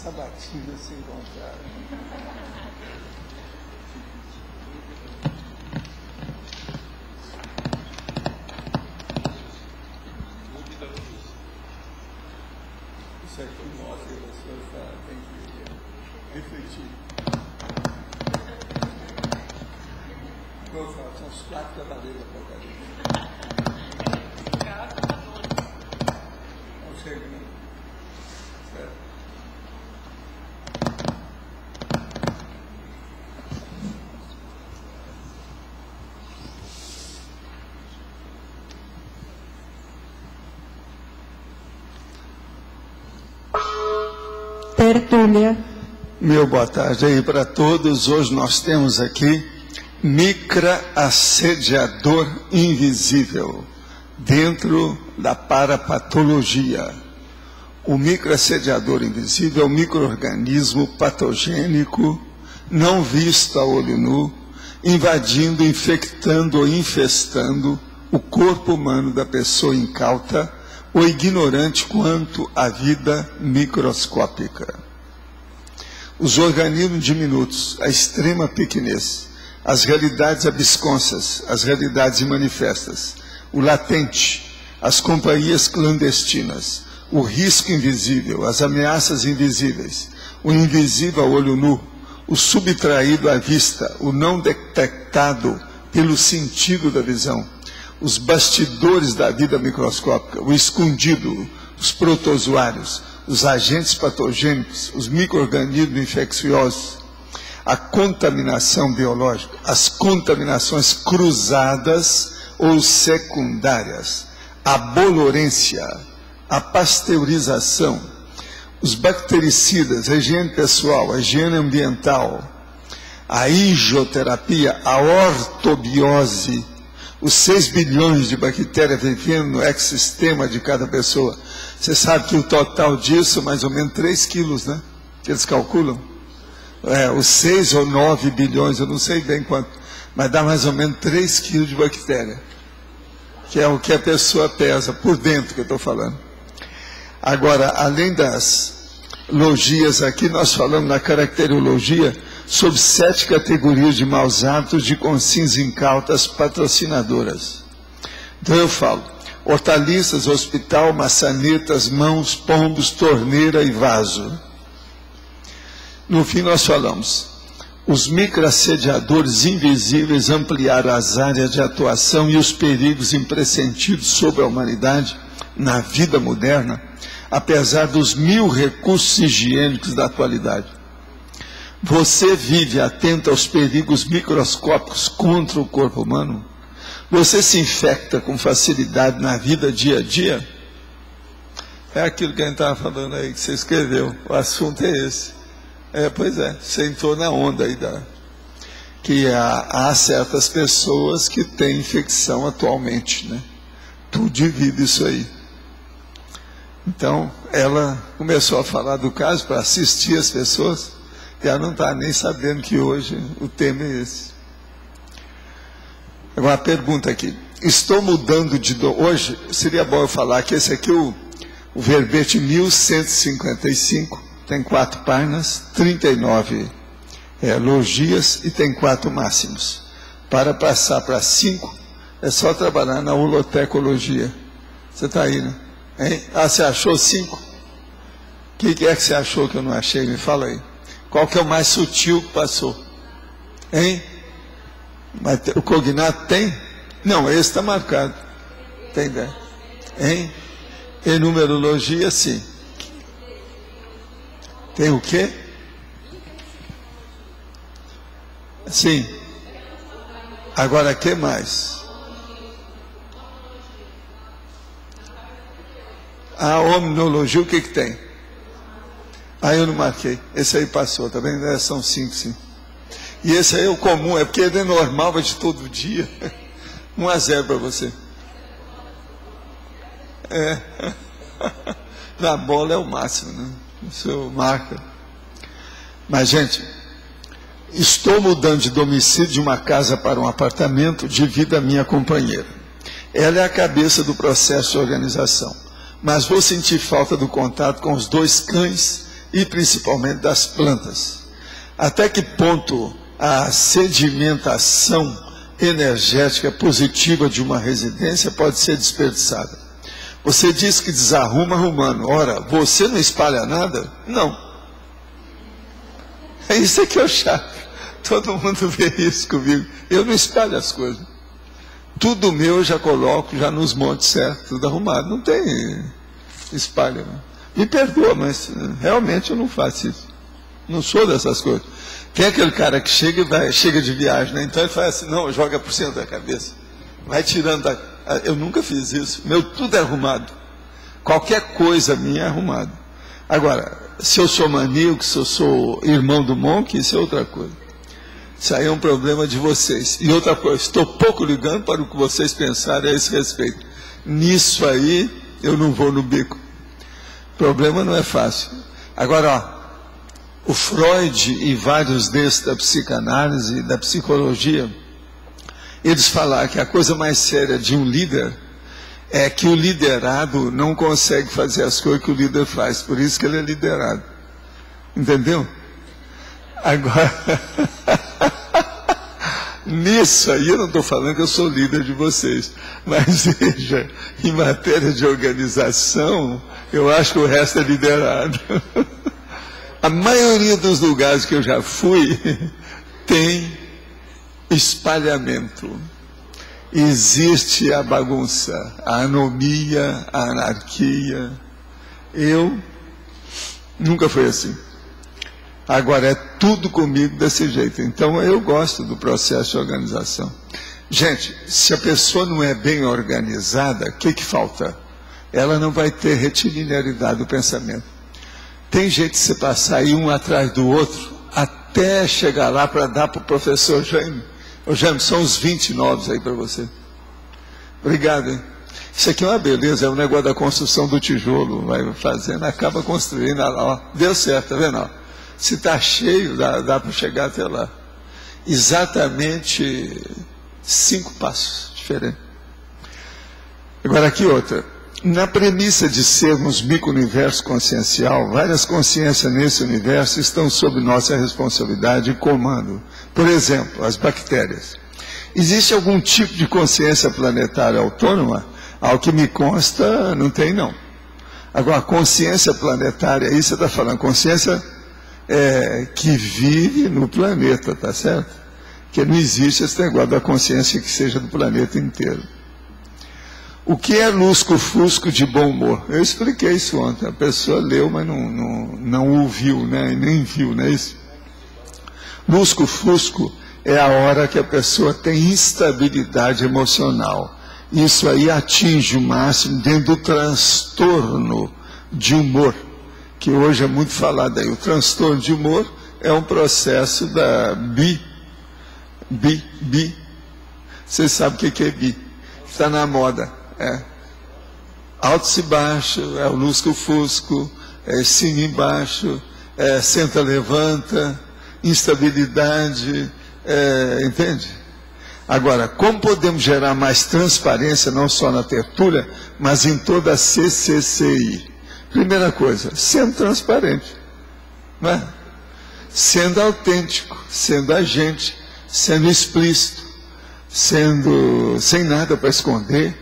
sabatina se encontraram. Isso aqui mostra que as pessoas têm que refletir. Vou falar, são os 4 cavaleiros do Apocalipse. Não chega, não. Certo? Tertúlia. Meu boa tarde aí para todos. Hoje nós temos aqui microassediador invisível dentro da parapatologia. O microassediador invisível é um micro-organismo patogênico não visto a olho nu, invadindo, infectando ou infestando o corpo humano da pessoa incauta ou ignorante quanto à vida microscópica. Os organismos diminutos, a extrema pequenez, as realidades absconsas, as realidades manifestas, o latente, as companhias clandestinas, o risco invisível, as ameaças invisíveis, o invisível a olho nu, o subtraído à vista, o não detectado pelo sentido da visão, os bastidores da vida microscópica, o escondido, os protozoários, os agentes patogênicos, os micro-organismos infecciosos, a contaminação biológica, as contaminações cruzadas ou secundárias, a bolorência, a pasteurização, os bactericidas, a higiene pessoal, a higiene ambiental, a higioterapia, a ortobiose, os 6 bilhões de bactérias vivendo no ecossistema de cada pessoa. Você sabe que o total disso, mais ou menos 3 quilos, né? Que eles calculam. Os 6 ou 9 bilhões, eu não sei bem quanto, mas dá mais ou menos 3 quilos de bactéria. Que é o que a pessoa pesa, por dentro que eu estou falando. Agora, além das logias aqui, nós falamos na caracterologia sobre 7 categorias de maus hábitos de consciências incautas patrocinadoras. Então eu falo, hortaliças, hospital, maçanetas, mãos, pombos, torneira e vaso. No fim nós falamos, os microassediadores invisíveis ampliaram as áreas de atuação e os perigos impressentidos sobre a humanidade na vida moderna, apesar dos 1000 recursos higiênicos da atualidade. Você vive atento aos perigos microscópicos contra o corpo humano? Você se infecta com facilidade na vida dia a dia? É aquilo que a gente estava falando aí, que você escreveu. O assunto é esse. Pois é, você entrou na onda aí que há certas pessoas que têm infecção atualmente, né? Tu divide isso aí. Então, ela começou a falar do caso para assistir as pessoas, e ela não está nem sabendo que hoje o tema é esse. Agora, uma pergunta aqui. Estou mudando de... Hoje, seria bom eu falar que esse aqui, o verbete 1155, tem 4 páginas, 39 logias e tem 4 máximos. Para passar para 5, é só trabalhar na holotecologia. Você está aí, né? Hein? Você achou 5? O que é que você achou que eu não achei? Me fala aí. Qual que é o mais sutil que passou? Hein? Mas o cognato tem? Não, esse está marcado. Tem, né? Hein? Em numerologia, sim. Tem o quê? Sim. Agora, o que mais? A omnologia, o que tem? Eu não marquei. Esse aí passou, tá vendo? São 5, sim. E esse aí é o comum, é porque ele é normal, vai de todo dia. 1-0 para você. Na bola é o máximo, né? O seu marca. Mas, gente, estou mudando de domicílio de uma casa para um apartamento devido à minha companheira. Ela é a cabeça do processo de organização. Mas vou sentir falta do contato com os 2 cães e principalmente das plantas. Até que ponto a sedimentação energética positiva de uma residência pode ser desperdiçada? Você diz que desarruma arrumando. Ora, você não espalha nada? Não. É isso que eu chato. Todo mundo vê isso comigo. Eu não espalho as coisas. Tudo meu eu já coloco já nos montes certo, tudo arrumado. Não tem espalha. Me perdoa, mas realmente eu não faço isso. Não sou dessas coisas. Tem aquele cara que chega de viagem, né? Então ele faz assim, não, joga por cima da cabeça. Vai tirando da... Eu nunca fiz isso. Meu tudo é arrumado. Qualquer coisa minha é arrumado. Agora, se eu sou maníaco, se eu sou irmão do Monk, isso é outra coisa. Isso aí é um problema de vocês. E outra coisa, estou pouco ligando para o que vocês pensarem a esse respeito. Nisso aí, eu não vou no bico. O problema não é fácil. Agora, ó, o Freud e vários desses da psicanálise e da psicologia, eles falaram que a coisa mais séria de um líder é que o liderado não consegue fazer as coisas que o líder faz. Por isso que ele é liderado. Entendeu? Agora, nisso aí eu não estou falando que eu sou líder de vocês. Mas veja, em matéria de organização, eu acho que o resto é liderado. A maioria dos lugares que eu já fui tem espalhamento. Existe a bagunça, a anomia, a anarquia. Eu nunca fui assim. Agora é tudo comigo desse jeito. Então eu gosto do processo de organização. Gente, se a pessoa não é bem organizada, o que falta? Ela não vai ter retilinearidade do pensamento. Tem jeito de você passar aí um atrás do outro, até chegar lá para dar para o professor Jaime. Ô Jaime, são uns 20 novos aí para você. Obrigado, hein? Isso aqui é uma beleza, é um negócio da construção do tijolo. Vai fazendo, acaba construindo. Ó, deu certo, tá vendo? Ó, se está cheio, dá para chegar até lá. Exatamente 5 passos diferentes. Agora aqui outra. Na premissa de sermos micro-universo consciencial, várias consciências nesse universo estão sob nossa responsabilidade e comando. Por exemplo, as bactérias. Existe algum tipo de consciência planetária autônoma? Ao que me consta, não tem não. Agora, consciência planetária, aí você está falando, consciência que vive no planeta, tá certo? Que não existe esse negócio da consciência que seja do planeta inteiro. O que é lusco-fusco de bom humor? Eu expliquei isso ontem. A pessoa leu, mas não ouviu, né? E nem viu, não é isso? Lusco-fusco é a hora que a pessoa tem instabilidade emocional. Isso aí atinge o máximo dentro do transtorno de humor, que hoje é muito falado aí. O transtorno de humor é um processo da bi. Vocês sabem o que é bi? Está na moda. Altos e baixo, é o lusco-fusco, é cima e baixo, senta, levanta, instabilidade, entende? Agora, como podemos gerar mais transparência, não só na tertúlia, mas em toda a CCCI? Primeira coisa, sendo transparente, não é? Sendo autêntico, sendo agente, sendo explícito, sendo sem nada para esconder.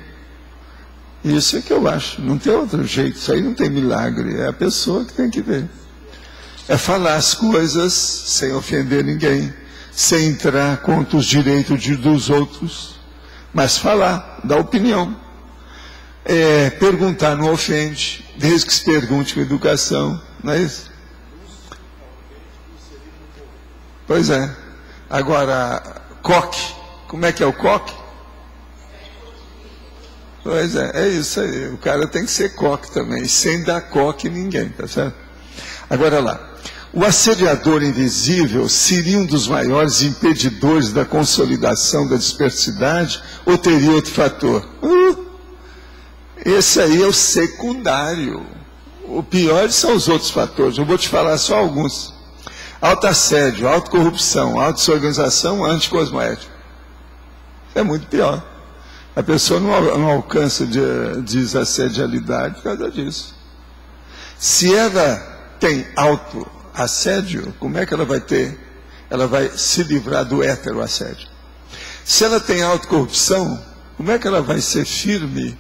Isso é que eu acho, não tem outro jeito, isso aí não tem milagre, é a pessoa que tem que ver. É falar as coisas sem ofender ninguém, sem entrar contra os direitos dos outros, mas falar, dar opinião. Perguntar não ofende, desde que se pergunte com educação, não é isso? Pois é. Agora, coque, como é que é o coque? Pois é isso aí, o cara tem que ser coque também, sem dar coque ninguém, tá certo? Agora lá, o assediador invisível seria um dos maiores impedidores da consolidação da dispersidade ou teria outro fator? Esse aí é o secundário, o pior são os outros fatores, eu vou te falar só alguns. Autoassédio, autocorrupção, autodesorganização, anticosmoético. É muito pior. A pessoa não alcança desassedialidade por causa disso. Se ela tem autoassédio, como é que ela vai ter? Ela vai se livrar do heteroassédio. Se ela tem autocorrupção, como é que ela vai ser firme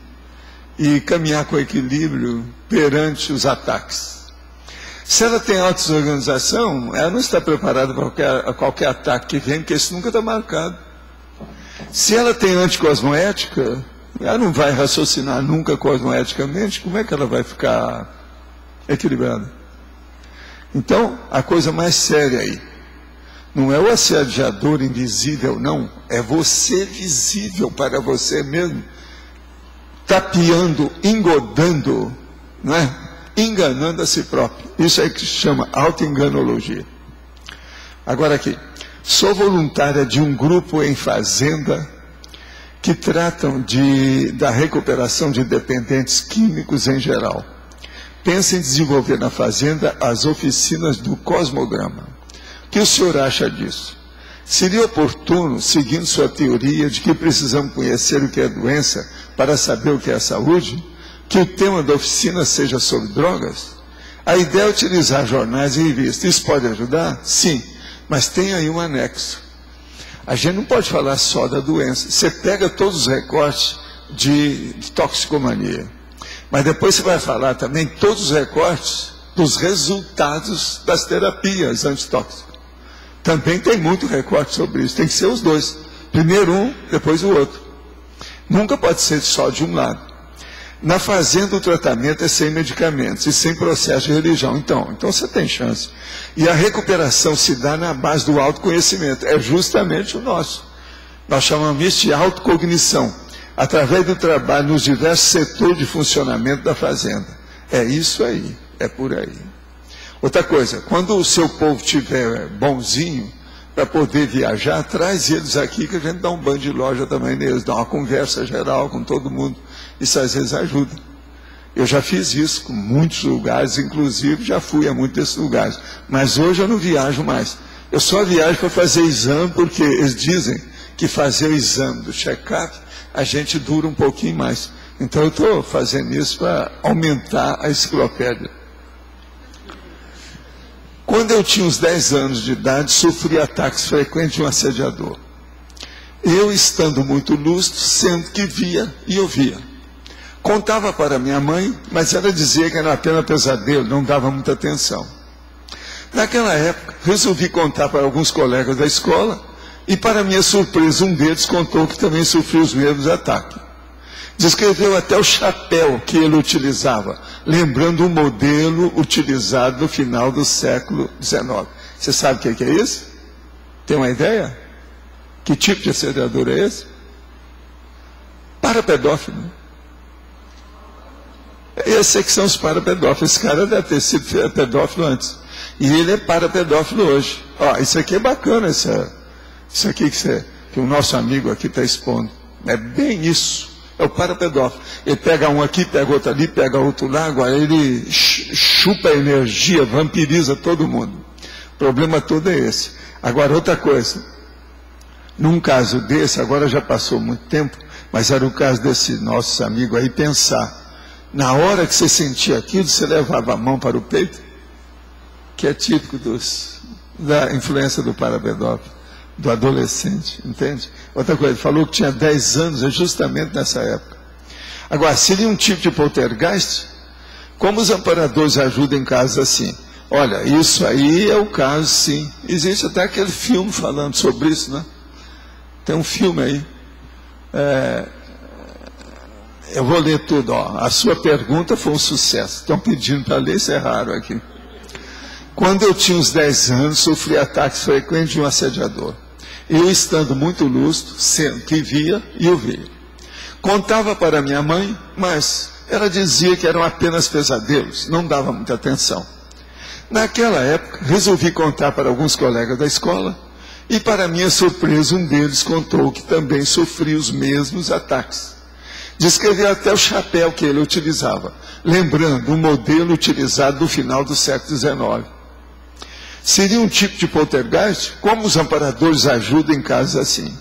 e caminhar com equilíbrio perante os ataques? Se ela tem autodesorganização, ela não está preparada para qualquer ataque que vem, porque isso nunca está marcado. Se ela tem anticosmoética, ela não vai raciocinar nunca cosmoeticamente, como é que ela vai ficar equilibrada? Então, a coisa mais séria aí, não é o assediador invisível, não, é você visível para você mesmo, tapeando, engodando, não é? Enganando a si próprio. Isso é que se chama autoenganologia. Agora aqui, sou voluntária de um grupo em fazenda que tratam da recuperação de dependentes químicos em geral. Pensa em desenvolver na fazenda as oficinas do cosmograma. O que o senhor acha disso? Seria oportuno, seguindo sua teoria de que precisamos conhecer o que é doença para saber o que é saúde, que o tema da oficina seja sobre drogas? A ideia é utilizar jornais e revistas. Isso pode ajudar? Sim, mas tem aí um anexo. A gente não pode falar só da doença. Você pega todos os recortes de toxicomania, mas depois você vai falar também todos os recortes dos resultados das terapias antitóxicas. Também tem muito recorte sobre isso. Tem que ser os dois. Primeiro um, depois o outro. Nunca pode ser só de um lado. Na fazenda o tratamento é sem medicamentos e sem processo de religião. Então você tem chance. E a recuperação se dá na base do autoconhecimento. É justamente o nosso. Nós chamamos isso de autocognição. Através do trabalho nos diversos setores de funcionamento da fazenda. É isso aí. É por aí. Outra coisa, quando o seu povo estiver bonzinho, para poder viajar, traz eles aqui que a gente dá um banho de loja também neles, dá uma conversa geral com todo mundo. Isso às vezes ajuda. Eu já fiz isso com muitos lugares, inclusive já fui a muitos desses lugares. Mas hoje eu não viajo mais. Eu só viajo para fazer exame, porque eles dizem que fazer o exame do check-up, a gente dura um pouquinho mais. Então eu estou fazendo isso para aumentar a enciclopédia. Quando eu tinha uns 10 anos de idade, sofri ataques frequentes de um assediador. Eu, estando muito lúcido, sendo que via e ouvia. Contava para minha mãe, mas ela dizia que era apenas pesadelo, não dava muita atenção. Naquela época, resolvi contar para alguns colegas da escola, e para minha surpresa, um deles contou que também sofreu os mesmos ataques. Descreveu até o chapéu que ele utilizava, lembrando um modelo utilizado no final do século XIX. Você sabe o que é isso? Tem uma ideia? Que tipo de assediador é esse? Parapedófilo. Esse é que são os parapedófilos. Esse cara deve ter sido pedófilo antes. E ele é parapedófilo hoje. Ó, isso aqui é bacana, isso aqui que o nosso amigo aqui está expondo. É bem isso. É o parapedófilo. Ele pega um aqui, pega outro ali, pega outro lá, agora ele chupa a energia, vampiriza todo mundo. O problema todo é esse. Agora, outra coisa. Num caso desse, agora já passou muito tempo, mas era o caso desse nosso amigo aí, pensar. Na hora que você sentia aquilo, você levava a mão para o peito, que é típico da influência do parapedófilo. Do adolescente, entende? Outra coisa, ele falou que tinha 10 anos, é justamente nessa época. Agora, seria um tipo de poltergeist? Como os amparadores ajudam em casos assim? Olha, isso aí é o caso, sim. Existe até aquele filme falando sobre isso, né? Tem um filme aí. Eu vou ler tudo, ó. A sua pergunta foi um sucesso. Estão pedindo para ler, isso é raro aqui. Quando eu tinha uns 10 anos, sofri ataques frequentes de um assediador. Eu, estando muito lúcido, sendo que via e ouvia. Contava para minha mãe, mas ela dizia que eram apenas pesadelos, não dava muita atenção. Naquela época, resolvi contar para alguns colegas da escola, e para minha surpresa, um deles contou que também sofria os mesmos ataques. Descreveu até o chapéu que ele utilizava, lembrando um modelo utilizado no final do século XIX. Seria um tipo de poltergeist? Como os amparadores ajudam em casos assim?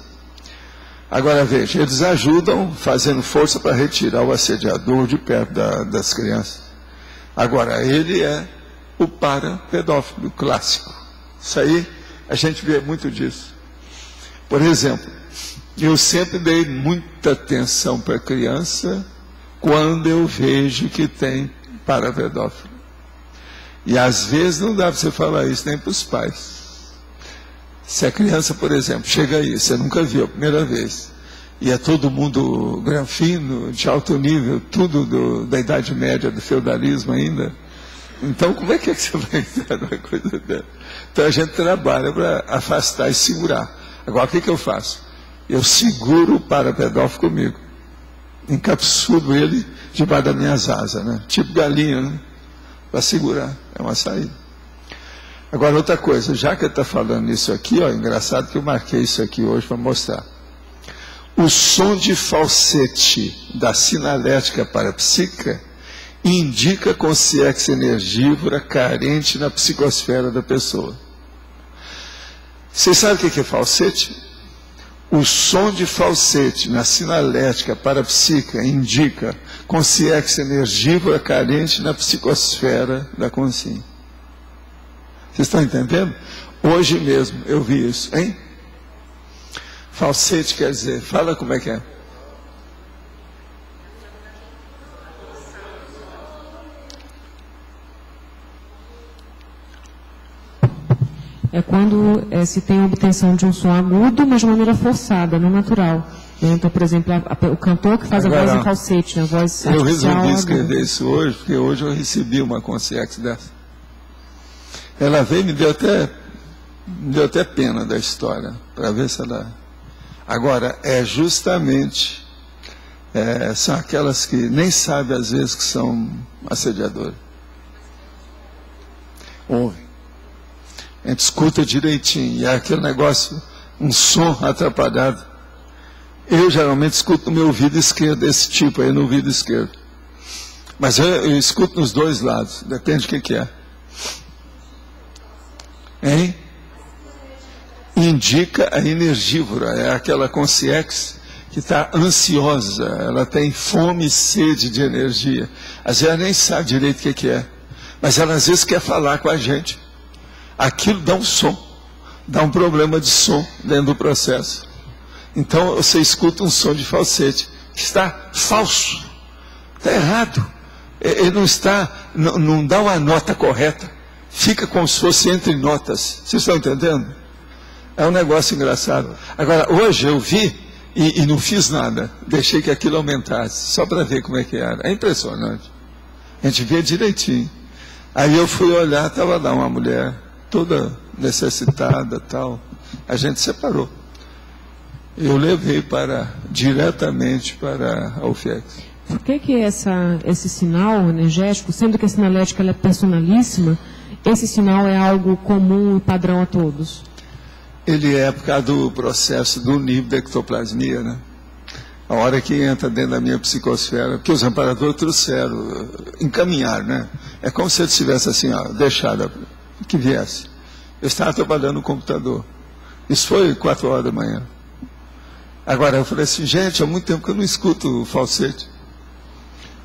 Agora veja, eles ajudam fazendo força para retirar o assediador de perto das crianças. Agora, ele é o parapedófilo clássico. Isso aí, a gente vê muito disso. Por exemplo, eu sempre dei muita atenção para a criança quando eu vejo que tem parapedófilo. E às vezes não dá para você falar isso nem para os pais. Se a criança, por exemplo, chega aí, você nunca viu a primeira vez, e é todo mundo granfino, de alto nível, tudo da Idade Média, do feudalismo ainda, então como é que você vai entrar numa coisa dessa? Então a gente trabalha para afastar e segurar. Agora, o que eu faço? Eu seguro o parapedófilo comigo, encapsulo ele debaixo das minhas asas, né? Tipo galinha, né? Para segurar, é uma saída. Agora, outra coisa, já que ele está falando isso aqui, ó, engraçado que eu marquei isso aqui hoje para mostrar. O som de falsete da sinalética parapsíquica indica consciência energívora carente na psicosfera da pessoa. Vocês sabem o que é falsete? O som de falsete na sinalética parapsíquica indica consciência energívora carente na psicosfera da consciência. Vocês estão entendendo? Hoje mesmo eu vi isso, hein? Falsete quer dizer, fala como é que é. É quando se tem a obtenção de um som agudo, mas de maneira forçada, não natural. Então, por exemplo, o cantor que faz a voz em falsete, a voz artificial. Eu resolvi escrever isso hoje, porque hoje eu recebi uma consciência dessa. Ela veio e me deu até pena da história, para ver se ela... Agora, é justamente, são aquelas que nem sabem às vezes que são assediadoras. Ouve. A gente escuta direitinho, e é aquele negócio, um som atrapalhado. Eu geralmente escuto no meu ouvido esquerdo, esse tipo aí no ouvido esquerdo. Mas eu escuto nos dois lados, depende do que é. Hein? Indica a energívora, é aquela consciência que está ansiosa, ela tem fome e sede de energia. Às vezes ela nem sabe direito o que é, mas ela às vezes quer falar com a gente. Aquilo dá um som, dá um problema de som dentro do processo. Então você escuta um som de falsete, que está falso, está errado. Ele não dá uma nota correta, fica como se fosse entre notas. Vocês estão entendendo? É um negócio engraçado. Agora, hoje eu vi e não fiz nada, deixei que aquilo aumentasse, só para ver como é que era. É impressionante. A gente vê direitinho. Aí eu fui olhar, estava lá uma mulher, toda necessitada, tal. A gente separou. Eu levei diretamente para a UFIEX. Por que esse sinal energético, sendo que a sinalética ela é personalíssima, esse sinal é algo comum e padrão a todos? Ele é por causa do processo do nível da ectoplasmia, né? A hora que entra dentro da minha psicosfera, porque os amparadores trouxeram, encaminharam, né? É como se eu tivesse assim, ó, deixado que viesse. Eu estava trabalhando no computador. Isso foi 4 horas da manhã. Agora eu falei assim, gente, há muito tempo que eu não escuto falsete.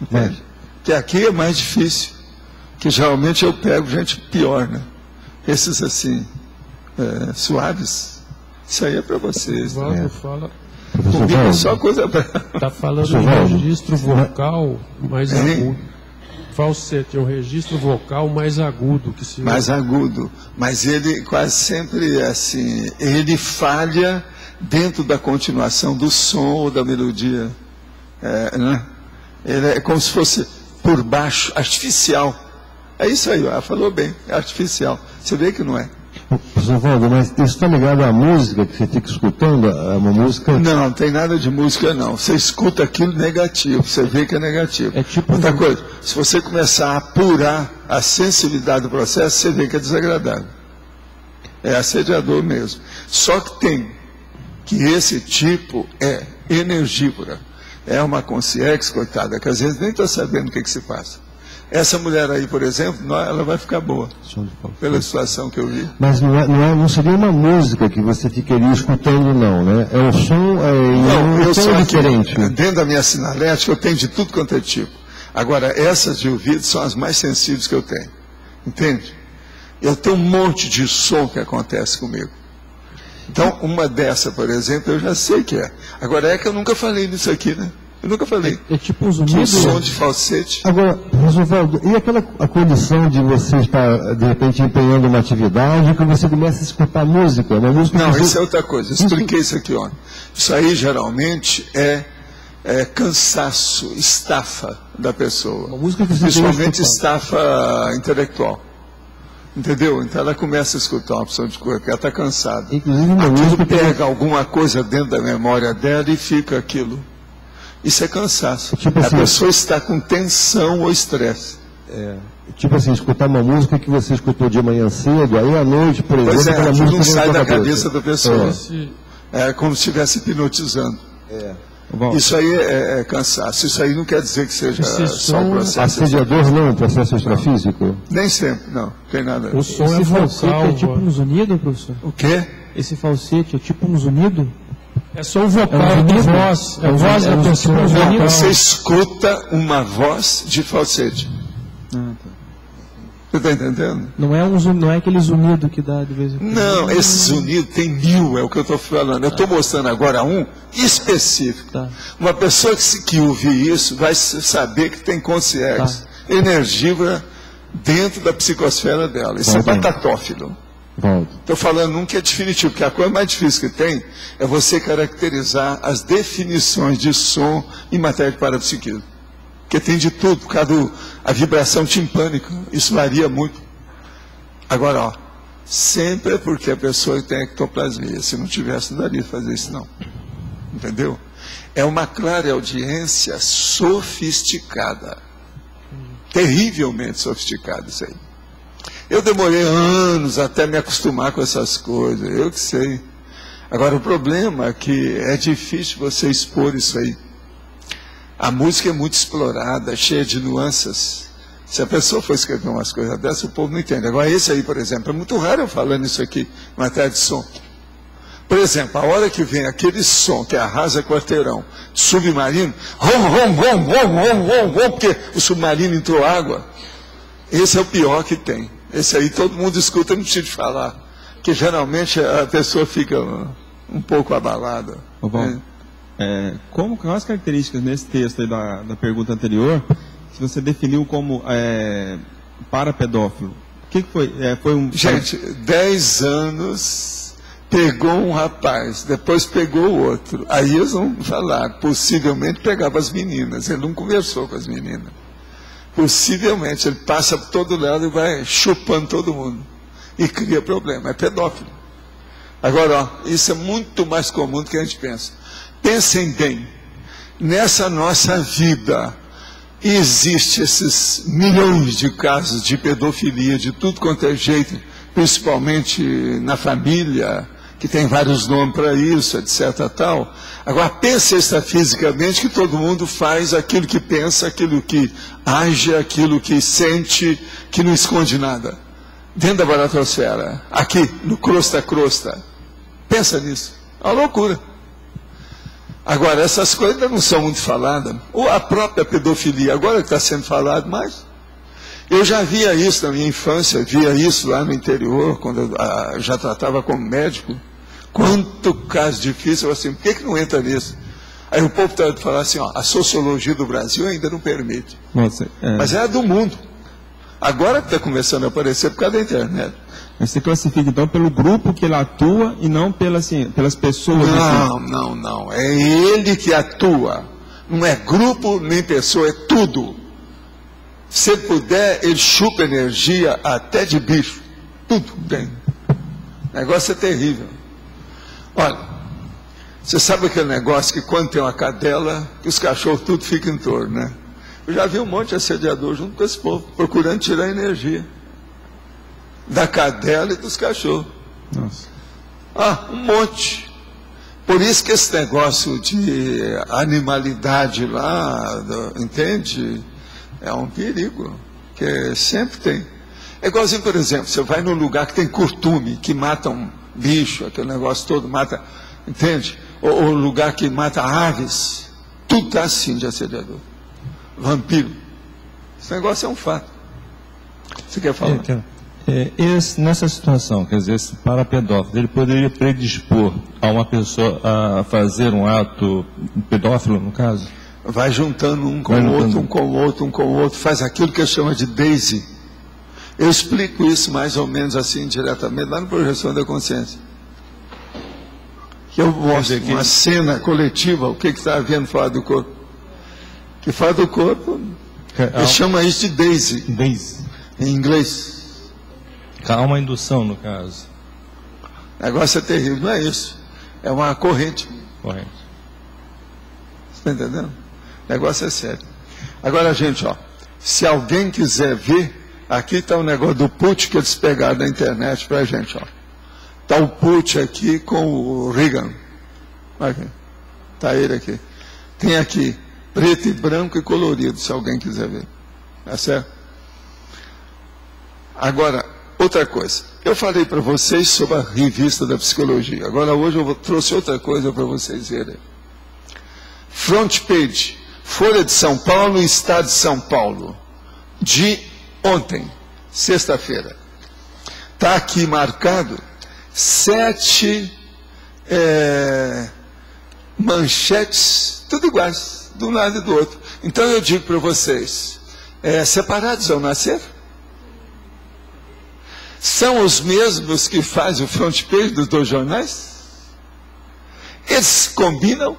Entende? Que aqui é mais difícil. Que geralmente eu pego gente pior, né? Esses assim, suaves, isso aí é para vocês. Valdo fala. Comigo é só coisa para... Está falando de registro vocal mais agudo. Falsete é o registro vocal mais agudo. Mais agudo. Mas ele quase sempre é assim, ele falha dentro da continuação do som ou da melodia. Né? Ele é como se fosse por baixo, artificial. É isso aí, ela falou bem, é artificial. Você vê que não é. Professor Valdo, mas isso está ligado à música que você fica escutando? Uma música... Não tem nada de música não. Você escuta aquilo negativo, você vê que é negativo. É tipo outra coisa, se você começar a apurar a sensibilidade do processo, você vê que é desagradável. É assediador mesmo. Só que tem que esse tipo é energivora. É uma consciência, coitada, que às vezes nem está sabendo o que se passa. Essa mulher aí, por exemplo, ela vai ficar boa, pela situação que eu vi. Mas não seria uma música que você ficaria escutando, não, né? É um som, eu sou diferente. Dentro da minha sinalética, eu tenho de tudo quanto é tipo. Agora, essas de ouvido são as mais sensíveis que eu tenho. Entende? Eu tenho um monte de som que acontece comigo. Então, uma dessa, por exemplo, eu já sei que é. Agora, é que eu nunca falei nisso aqui, né? Eu nunca falei. É tipo um zumbido? Um som de falsete. Agora, Roosevelt, e a condição de você estar, de repente, empenhando uma atividade que você começa a escutar música? Uma música Não, você... isso é outra coisa. Eu expliquei isso aqui ontem. Isso aí, geralmente, é cansaço, estafa da pessoa. Uma música que você principalmente estafa intelectual. Entendeu? Então ela começa a escutar uma opção de coisa, porque ela está cansada. Inclusive, uma aquilo música pega alguma coisa dentro da memória dela e fica aquilo. Isso é cansaço. Tipo assim, a pessoa está com tensão ou estresse. Tipo assim, escutar uma música que você escutou de manhã cedo, aí à noite, por exemplo, Pois é, aquela aquilo música não vem sai na da tua cabeça da pessoa. É como se estivesse hipnotizando. Bom, Isso aí é cansaço. Isso aí não quer dizer que seja só um processo. assediador não, um processo extrafísico? Nem sempre, não. Tem nada. O som Esse é falsete vocal. é tipo um zunido, professor? O quê? Esse falsete é tipo um zunido? É só o vocal, É um é zunido? voz. É É um voz da zunido. pessoa. É um vocal. zunido. Você escuta uma voz de falsete. Você está entendendo? Não é aquele zunido que dá de vez em quando. Não, esse zunido tem 1000, é o que eu estou falando. Eu estou mostrando agora um específico. Tá. Uma pessoa que ouvir isso vai saber que tem consciência, energia dentro da psicosfera dela. Isso é batatófilo. Volto. Estou falando um que é definitivo, porque a coisa mais difícil que tem é você caracterizar as definições de som em matéria de parapsiquismo. Porque tem de tudo, por causa da vibração timpânica, isso varia muito. Agora, ó, sempre é porque a pessoa tem ectoplasmia. Se não tivesse, não daria fazer isso, não. Entendeu? É uma clareaudiência sofisticada. Terrivelmente sofisticada isso aí. Eu demorei anos até me acostumar com essas coisas, eu que sei. Agora, o problema é que é difícil você expor isso aí. A música é muito explorada, cheia de nuances. Se a pessoa for escrever umas coisas dessas, o povo não entende. Agora, esse aí, por exemplo, é muito raro eu falando isso aqui, matéria de som. Por exemplo, a hora que vem aquele som que arrasa quarteirão, submarino, porque o submarino entrou água, esse é o pior que tem. Esse aí todo mundo escuta, não precisa de falar. Porque geralmente a pessoa fica um pouco abalada. Quais as características nesse texto aí da pergunta anterior, que você definiu como parapedófilo? O que foi? Gente, 10 anos, pegou um rapaz, depois pegou o outro. Aí eles vão falar, possivelmente pegava as meninas. Ele não conversou com as meninas. Possivelmente, ele passa por todo lado e vai chupando todo mundo. E cria problema, é pedófilo. Agora, ó, isso é muito mais comum do que a gente pensa. Pensem bem, nessa nossa vida, existem esses milhões de casos de pedofilia, de tudo quanto é jeito, principalmente na família, que tem vários nomes para isso, etc. Tal. Agora, pense extrafisicamente que todo mundo faz aquilo que pensa, aquilo que age, aquilo que sente, que não esconde nada. Dentro da baratosfera, aqui, no crosta-crosta. Pensa nisso. É uma loucura. Agora, essas coisas ainda não são muito faladas. Ou a própria pedofilia, agora que está sendo falado mais. Eu já via isso na minha infância, via isso lá no interior, quando eu já tratava como médico. Quanto caso difícil, eu assim, por que não entra nisso? Aí o povo está falando assim, ó, a sociologia do Brasil ainda não permite. Mas é a do mundo. Agora que está começando a aparecer por causa da internet. Mas você classifica então pelo grupo que ele atua e não pelas pessoas? Não. É ele que atua. Não é grupo nem pessoa, é tudo. Se ele puder, ele chupa energia até de bicho. Tudo tem. O negócio é terrível. Olha, você sabe aquele negócio que quando tem uma cadela, que os cachorros tudo ficam em torno, né? Eu já vi um monte de assediador junto com esse povo, procurando tirar energia da cadela e dos cachorros. Nossa. Um monte. Por isso que esse negócio de animalidade lá, entende? É um perigo, que sempre tem. É igualzinho, por exemplo, você vai num lugar que tem curtume, que mata um bicho, aquele negócio todo mata, entende? Ou lugar que mata aves, tudo está assim de assediador. Vampiro. Esse negócio é um fato. Você quer falar? Nessa situação, quer dizer, esse parapedófilo, ele poderia predispor a uma pessoa a fazer um ato pedófilo, no caso? Vai juntando um com o outro, um com o outro, um com o outro, faz aquilo que eu chamo de Daisy. Eu explico isso mais ou menos assim, diretamente, lá no Projeção da Consciência. Que eu mostro uma cena coletiva, o que está havendo fora do corpo. Que fora do corpo, eu chamo isso de Daisy. Daisy. Em inglês. Há uma indução, no caso. O negócio é terrível, não é isso. É uma corrente. Corrente. Você está entendendo? O negócio é sério. Agora, gente, ó, se alguém quiser ver, aqui está o negócio do put que eles pegaram da internet para a gente, ó. Está o put aqui com o Reagan. Aqui. Está ele aqui. Tem aqui, preto e branco e colorido, se alguém quiser ver. Tá certo? Agora, outra coisa. Eu falei para vocês sobre a revista da psicologia. Agora, hoje eu trouxe outra coisa para vocês verem. Front page. Folha de São Paulo e Estado de São Paulo. De ontem, sexta-feira. Está aqui marcado 7 manchetes, tudo iguais, de um lado e do outro. Então eu digo para vocês, separados ao nascer? São os mesmos que fazem o front page dos 2 jornais? Eles combinam?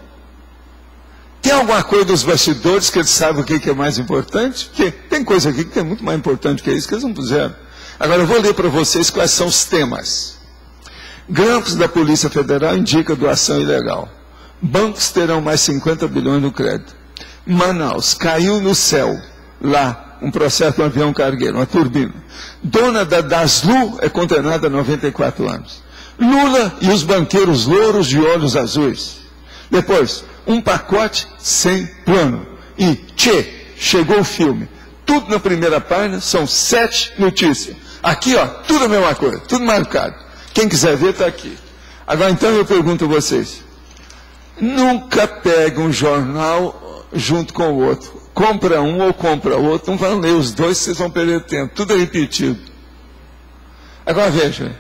Tem alguma coisa dos bastidores que eles sabem o que é mais importante? Porque tem coisa aqui que é muito mais importante que isso, que eles não puseram. Agora eu vou ler para vocês quais são os temas. Grampos da Polícia Federal indica doação ilegal. Bancos terão mais 50 bilhões no crédito. Manaus, caiu no céu, lá, um processo de um avião cargueiro, uma turbina. Dona da Daslu é condenada a 94 anos. Lula e os banqueiros louros de olhos azuis. Depois, um pacote sem plano. E, chegou o filme. Tudo na primeira página, são 7 notícias. Aqui, ó, tudo a mesma coisa, tudo marcado. Quem quiser ver, está aqui. Agora, então, eu pergunto a vocês. Nunca pegue um jornal junto com o outro. Compra um ou compra outro, não vão ler os dois, vocês vão perder tempo. Tudo é repetido. Agora, veja.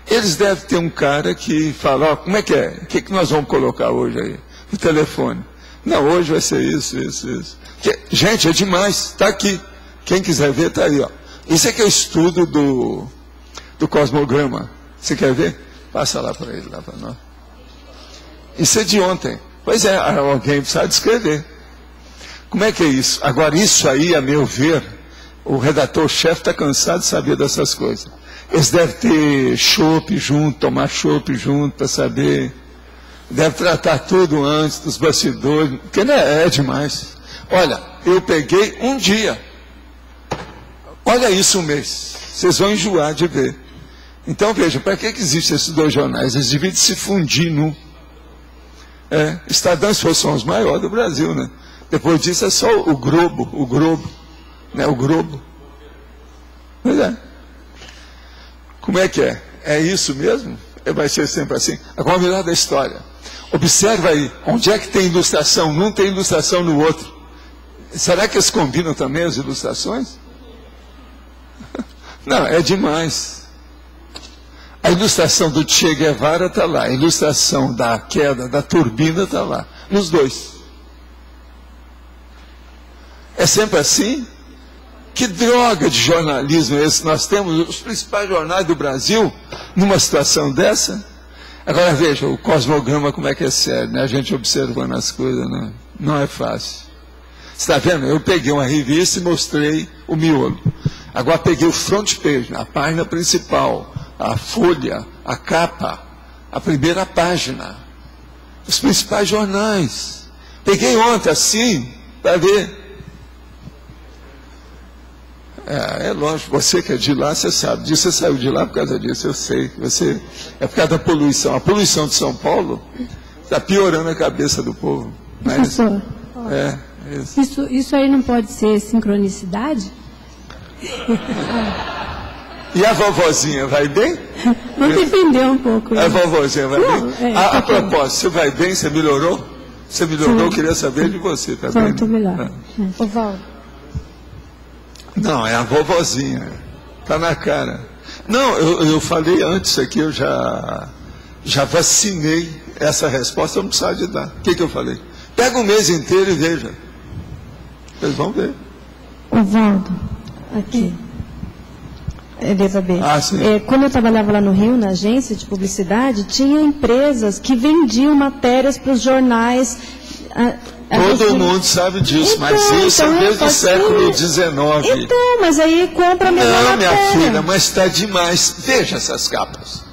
Eles devem ter um cara que fala, ó, como é que é? O que nós vamos colocar hoje aí? No telefone. Não, hoje vai ser isso. Gente, é demais. Está aqui. Quem quiser ver, está aí, ó. Isso é que é o estudo do cosmograma. Você quer ver? Passa lá para ele, lá para nós. Isso é de ontem. Pois é, alguém precisa descrever. Como é que é isso? Agora, isso aí, a meu ver, o redator-chefe está cansado de saber dessas coisas. Eles devem ter chopp junto, tomar chopp junto para saber. Deve tratar tudo antes dos bastidores, porque não é demais. Olha, eu peguei um dia. Olha isso um mês. Vocês vão enjoar de ver. Então, veja, para que existem esses 2 jornais? Eles deviam se fundir num. Estadão, se fosse os maiores do Brasil, né? Depois disso é só o Globo, né? O Globo. Pois é. Como é que é? É isso mesmo? Vai ser sempre assim? Agora, o melhor da história. Observa aí, onde é que tem ilustração? Não tem ilustração no outro. Será que eles combinam também as ilustrações? Não, é demais. A ilustração do Che Guevara está lá, a ilustração da queda da turbina está lá, nos 2. É sempre assim? Que droga de jornalismo é esse? Nós temos os principais jornais do Brasil numa situação dessa? Agora veja, o cosmograma como é que é sério, né? A gente observando as coisas, né? Não é fácil. Você está vendo? Eu peguei uma revista e mostrei o miolo. Agora peguei o front page, a página principal, a folha, a capa, a primeira página. Os principais jornais. Peguei ontem assim, para ver. É lógico, você que é de lá, você sabe disso, você saiu de lá por causa disso, eu sei. Você, é por causa da poluição. A poluição de São Paulo está piorando a cabeça do povo. Professor, isso aí não pode ser sincronicidade? E a vovozinha vai bem? Vamos defender um pouco. A vovozinha vai bem? A propósito, você vai bem? Você melhorou? Você melhorou? Eu queria saber de você, tá bem? Estou melhor. Não, é a vovozinha. Está na cara. Não, eu falei antes aqui, eu já vacinei essa resposta, eu não precisava de dar. O que eu falei? Pega um mês inteiro e veja. Vocês vão ver. Ovaldo, aqui. Elizabeth. Sim. Quando eu trabalhava lá no Rio, na agência de publicidade, tinha empresas que vendiam matérias para os jornais. Todo mundo sabe disso, então, mas isso é desde o século XIX. Então, mas aí compra a mesma Não, matéria. minha filha, mas está demais. Veja essas capas.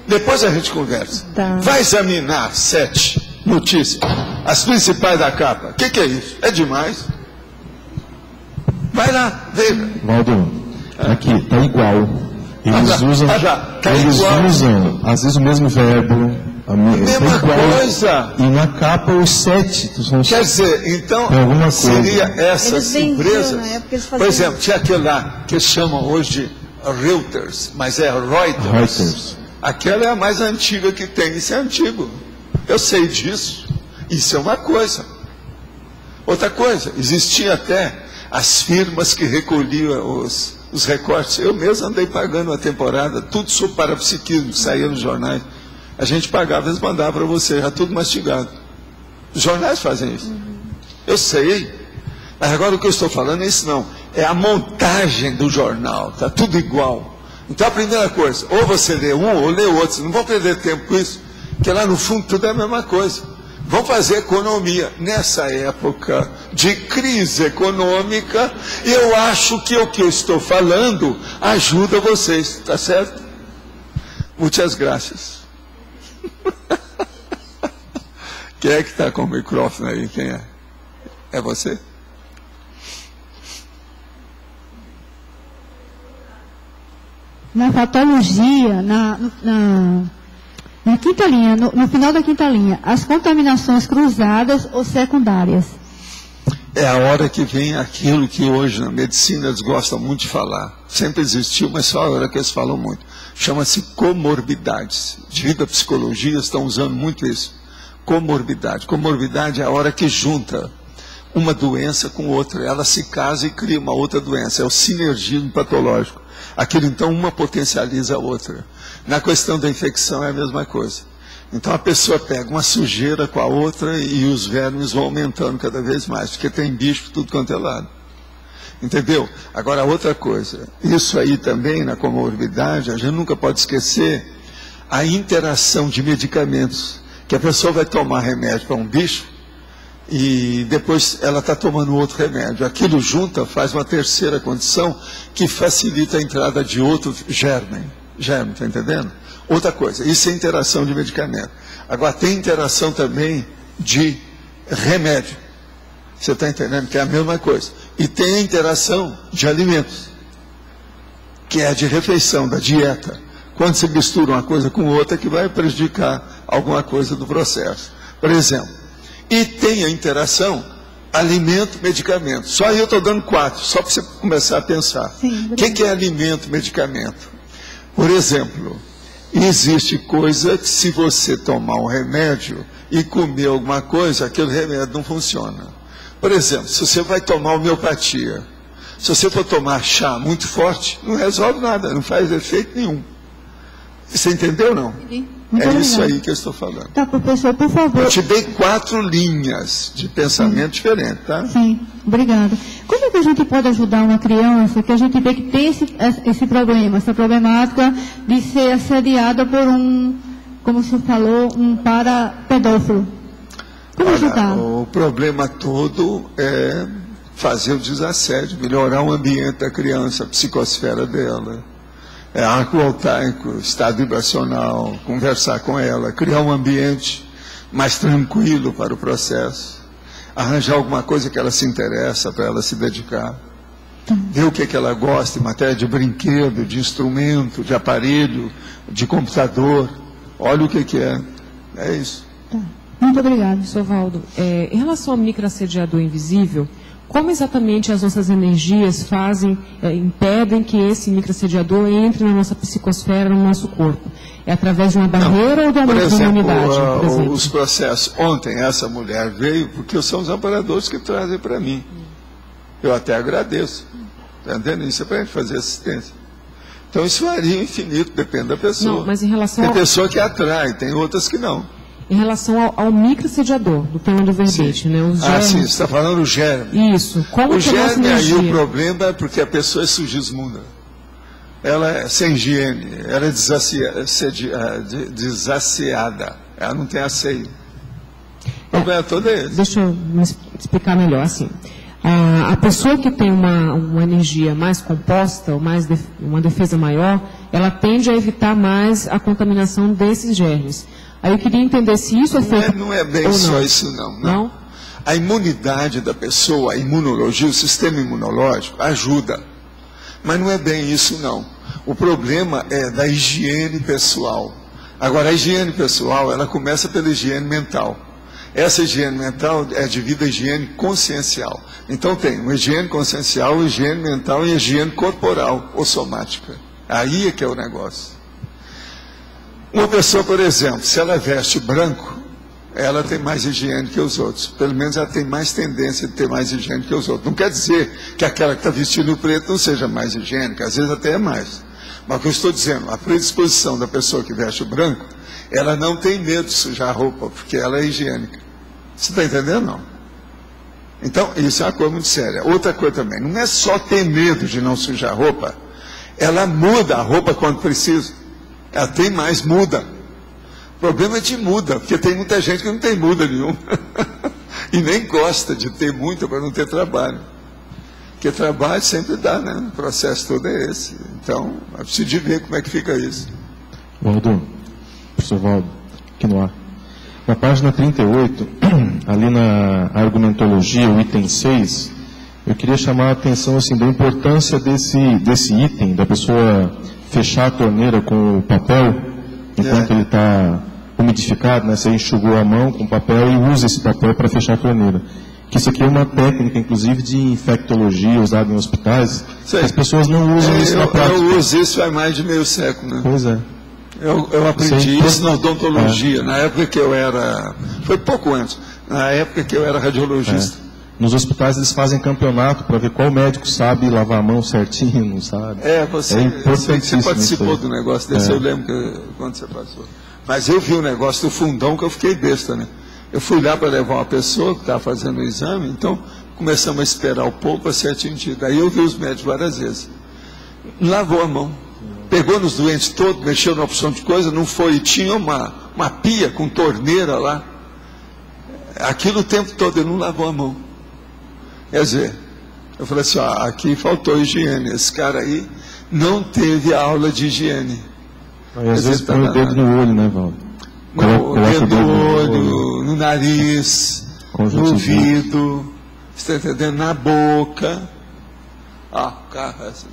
Depois a gente conversa. Tá. Vai examinar 7 notícias, as principais da capa. O que é isso? É demais. Vai lá, veja. Valdo, aqui, está igual. Eles usam, às vezes, o mesmo verbo. Mesma coisa. E na capa os 7. Quer dizer, então, seria essas empresas. Por exemplo, tinha aquele lá que chamam hoje de Reuters, mas é Reuters. Aquela é a mais antiga que tem. Isso é antigo. Eu sei disso. Isso é uma coisa. Outra coisa, existia até as firmas que recolhiam os recortes. Eu mesmo andei pagando a temporada, tudo sobre parapsiquismo, que saía nos jornais. A gente pagava, eles mandavam para você, já tudo mastigado. Os jornais fazem isso. Eu sei. Mas agora o que eu estou falando é isso não. É a montagem do jornal. Está tudo igual. Então a primeira coisa, ou você lê um ou lê outro. Vocês não vão perder tempo com isso. Porque lá no fundo tudo é a mesma coisa. Vão fazer economia. Nessa época de crise econômica, eu acho que o que eu estou falando ajuda vocês. Está certo? Muitas graças. Quem é que está com o microfone aí? Quem é? É você? Na patologia, na quinta linha, no final da quinta linha, as contaminações cruzadas ou secundárias. É a hora que vem aquilo que hoje na medicina eles gostam muito de falar. Sempre existiu, mas só a hora que eles falam muito. Chama-se comorbidades. Devido à psicologia, estão usando muito isso. Comorbidade. Comorbidade é a hora que junta uma doença com outra. Ela se casa e cria uma outra doença. É o sinergismo patológico. Aquilo, então, uma potencializa a outra. Na questão da infecção é a mesma coisa. Então, a pessoa pega uma sujeira com a outra e os vermes vão aumentando cada vez mais, porque tem bicho tudo quanto é lado. Entendeu? Agora, outra coisa. Isso aí também, na comorbidade, a gente nunca pode esquecer a interação de medicamentos. Que a pessoa vai tomar remédio para um bicho e depois ela está tomando outro remédio. Aquilo junta, faz uma terceira condição que facilita a entrada de outro germe. Germe, está entendendo? Outra coisa, isso é interação de medicamento. Agora, tem interação também de remédio. Você está entendendo que é a mesma coisa. E tem a interação de alimentos, que é a de refeição, da dieta. Quando se mistura uma coisa com outra, que vai prejudicar alguma coisa do processo. Por exemplo, e tem a interação alimento-medicamento. Só aí eu estou dando 4, só para você começar a pensar. O que é alimento-medicamento? Por exemplo, existe coisa que se você tomar um remédio e comer alguma coisa, aquele remédio não funciona. Por exemplo, se você vai tomar homeopatia, se você for tomar chá muito forte, não resolve nada, não faz efeito nenhum. Você entendeu ou não? É isso aí que eu estou falando. Tá, professor, por favor. Eu te dei 4 linhas de pensamento diferentes, tá? Sim, obrigada. Como é que a gente pode ajudar uma criança que a gente vê que tem esse problema, essa problemática de ser assediada por como você falou, um parapedófilo? Como ajudar? O problema todo é fazer o desassédio, melhorar o ambiente da criança, a psicosfera dela. Arco voltaico, estado vibracional, conversar com ela, criar um ambiente mais tranquilo para o processo, arranjar alguma coisa que ela se interessa para ela se dedicar, ver o que ela gosta em matéria de brinquedo, de instrumento, de aparelho, de computador, olha o que é. É isso. Tá. Muito obrigada. Sovaldo, em relação ao microassediador invisível, como exatamente as nossas energias impedem que esse microassediador entre na nossa psicosfera, no nosso corpo? É através de uma barreira ou de uma imunidade, por exemplo? Os processos. Ontem essa mulher veio porque são os amparadores que trazem para mim. Eu até agradeço. Está entendendo? Isso é para a gente fazer assistência. Então isso varia infinito, depende da pessoa. Não, mas em relação tem ao... pessoa que atrai, tem outras que não. Em relação ao microssediador, do tema do verbete, né? Os germes... sim, você está falando do germe. Isso. Como O que a nossa germe aí, energia... o problema é porque a pessoa é sugismunda. Ela é sem higiene, ela é desasseada, ela não tem asseio. O problema todo é esse. Deixa eu me explicar melhor, assim. A pessoa que tem uma energia mais composta, ou uma defesa maior, ela tende a evitar mais a contaminação desses germes. Aí eu queria entender se isso é feito... Não é bem ou só não. isso, não. A imunidade da pessoa, a imunologia, o sistema imunológico, ajuda. Mas não é bem isso, não. O problema é da higiene pessoal. Agora, a higiene pessoal, ela começa pela higiene mental. Essa higiene mental é devido à higiene consciencial. Então tem uma higiene consciencial, higiene mental e higiene corporal ou somática. Aí é que é o negócio. Uma pessoa, por exemplo, se ela veste branco, ela tem mais higiene que os outros. Pelo menos ela tem mais tendência de ter mais higiene que os outros. Não quer dizer que aquela que está vestindo preto não seja mais higiênica, às vezes até é mais. Mas o que eu estou dizendo, a predisposição da pessoa que veste branco, ela não tem medo de sujar a roupa, porque ela é higiênica. Você está entendendo, não? Então, isso é uma coisa muito séria. Outra coisa também, não é só ter medo de não sujar a roupa, ela muda a roupa quando precisa. Ela tem mais muda. O problema é de muda, porque tem muita gente que não tem muda nenhuma. E nem gosta de ter muita para não ter trabalho. Porque trabalho sempre dá, né? O processo todo é esse. Então, é preciso de ver como é que fica isso. Valdo, professor Valdo, aqui no ar. Na página 38, ali na argumentologia, o item 6, eu queria chamar a atenção assim, da importância desse item, da pessoa fechar a torneira com o papel, enquanto ele está umidificado, né? Você enxugou a mão com papel e usa esse papel para fechar a torneira. Que isso aqui é uma técnica, inclusive, de infectologia usada em hospitais, que as pessoas não usam isso na prática. Eu uso isso há mais de meio século, né? Pois é. Eu aprendi isso na odontologia, na época que eu era... Foi pouco antes, na época que eu era radiologista. Nos hospitais eles fazem campeonato para ver qual médico sabe lavar a mão certinho, não sabe? Você participou do negócio desse, eu lembro quando você passou. Mas eu vi o negócio do fundão que eu fiquei besta, né? Eu fui lá para levar uma pessoa que estava fazendo o exame, então começamos a esperar um pouco para ser atendido. Aí eu vi os médicos várias vezes. Lavou a mão, pegou nos doentes todos, mexeu na opção de coisa, não foi, e tinha uma pia com torneira lá. Aquilo o tempo todo, ele não lavou a mão. Quer dizer, eu falei assim, aqui faltou higiene, esse cara aí não teve aula de higiene. Aí, às vezes põe o dedo no olho, né, Valdo? No dedo no olho, no nariz, no ouvido, você está entendendo? Na boca. O carro é assim.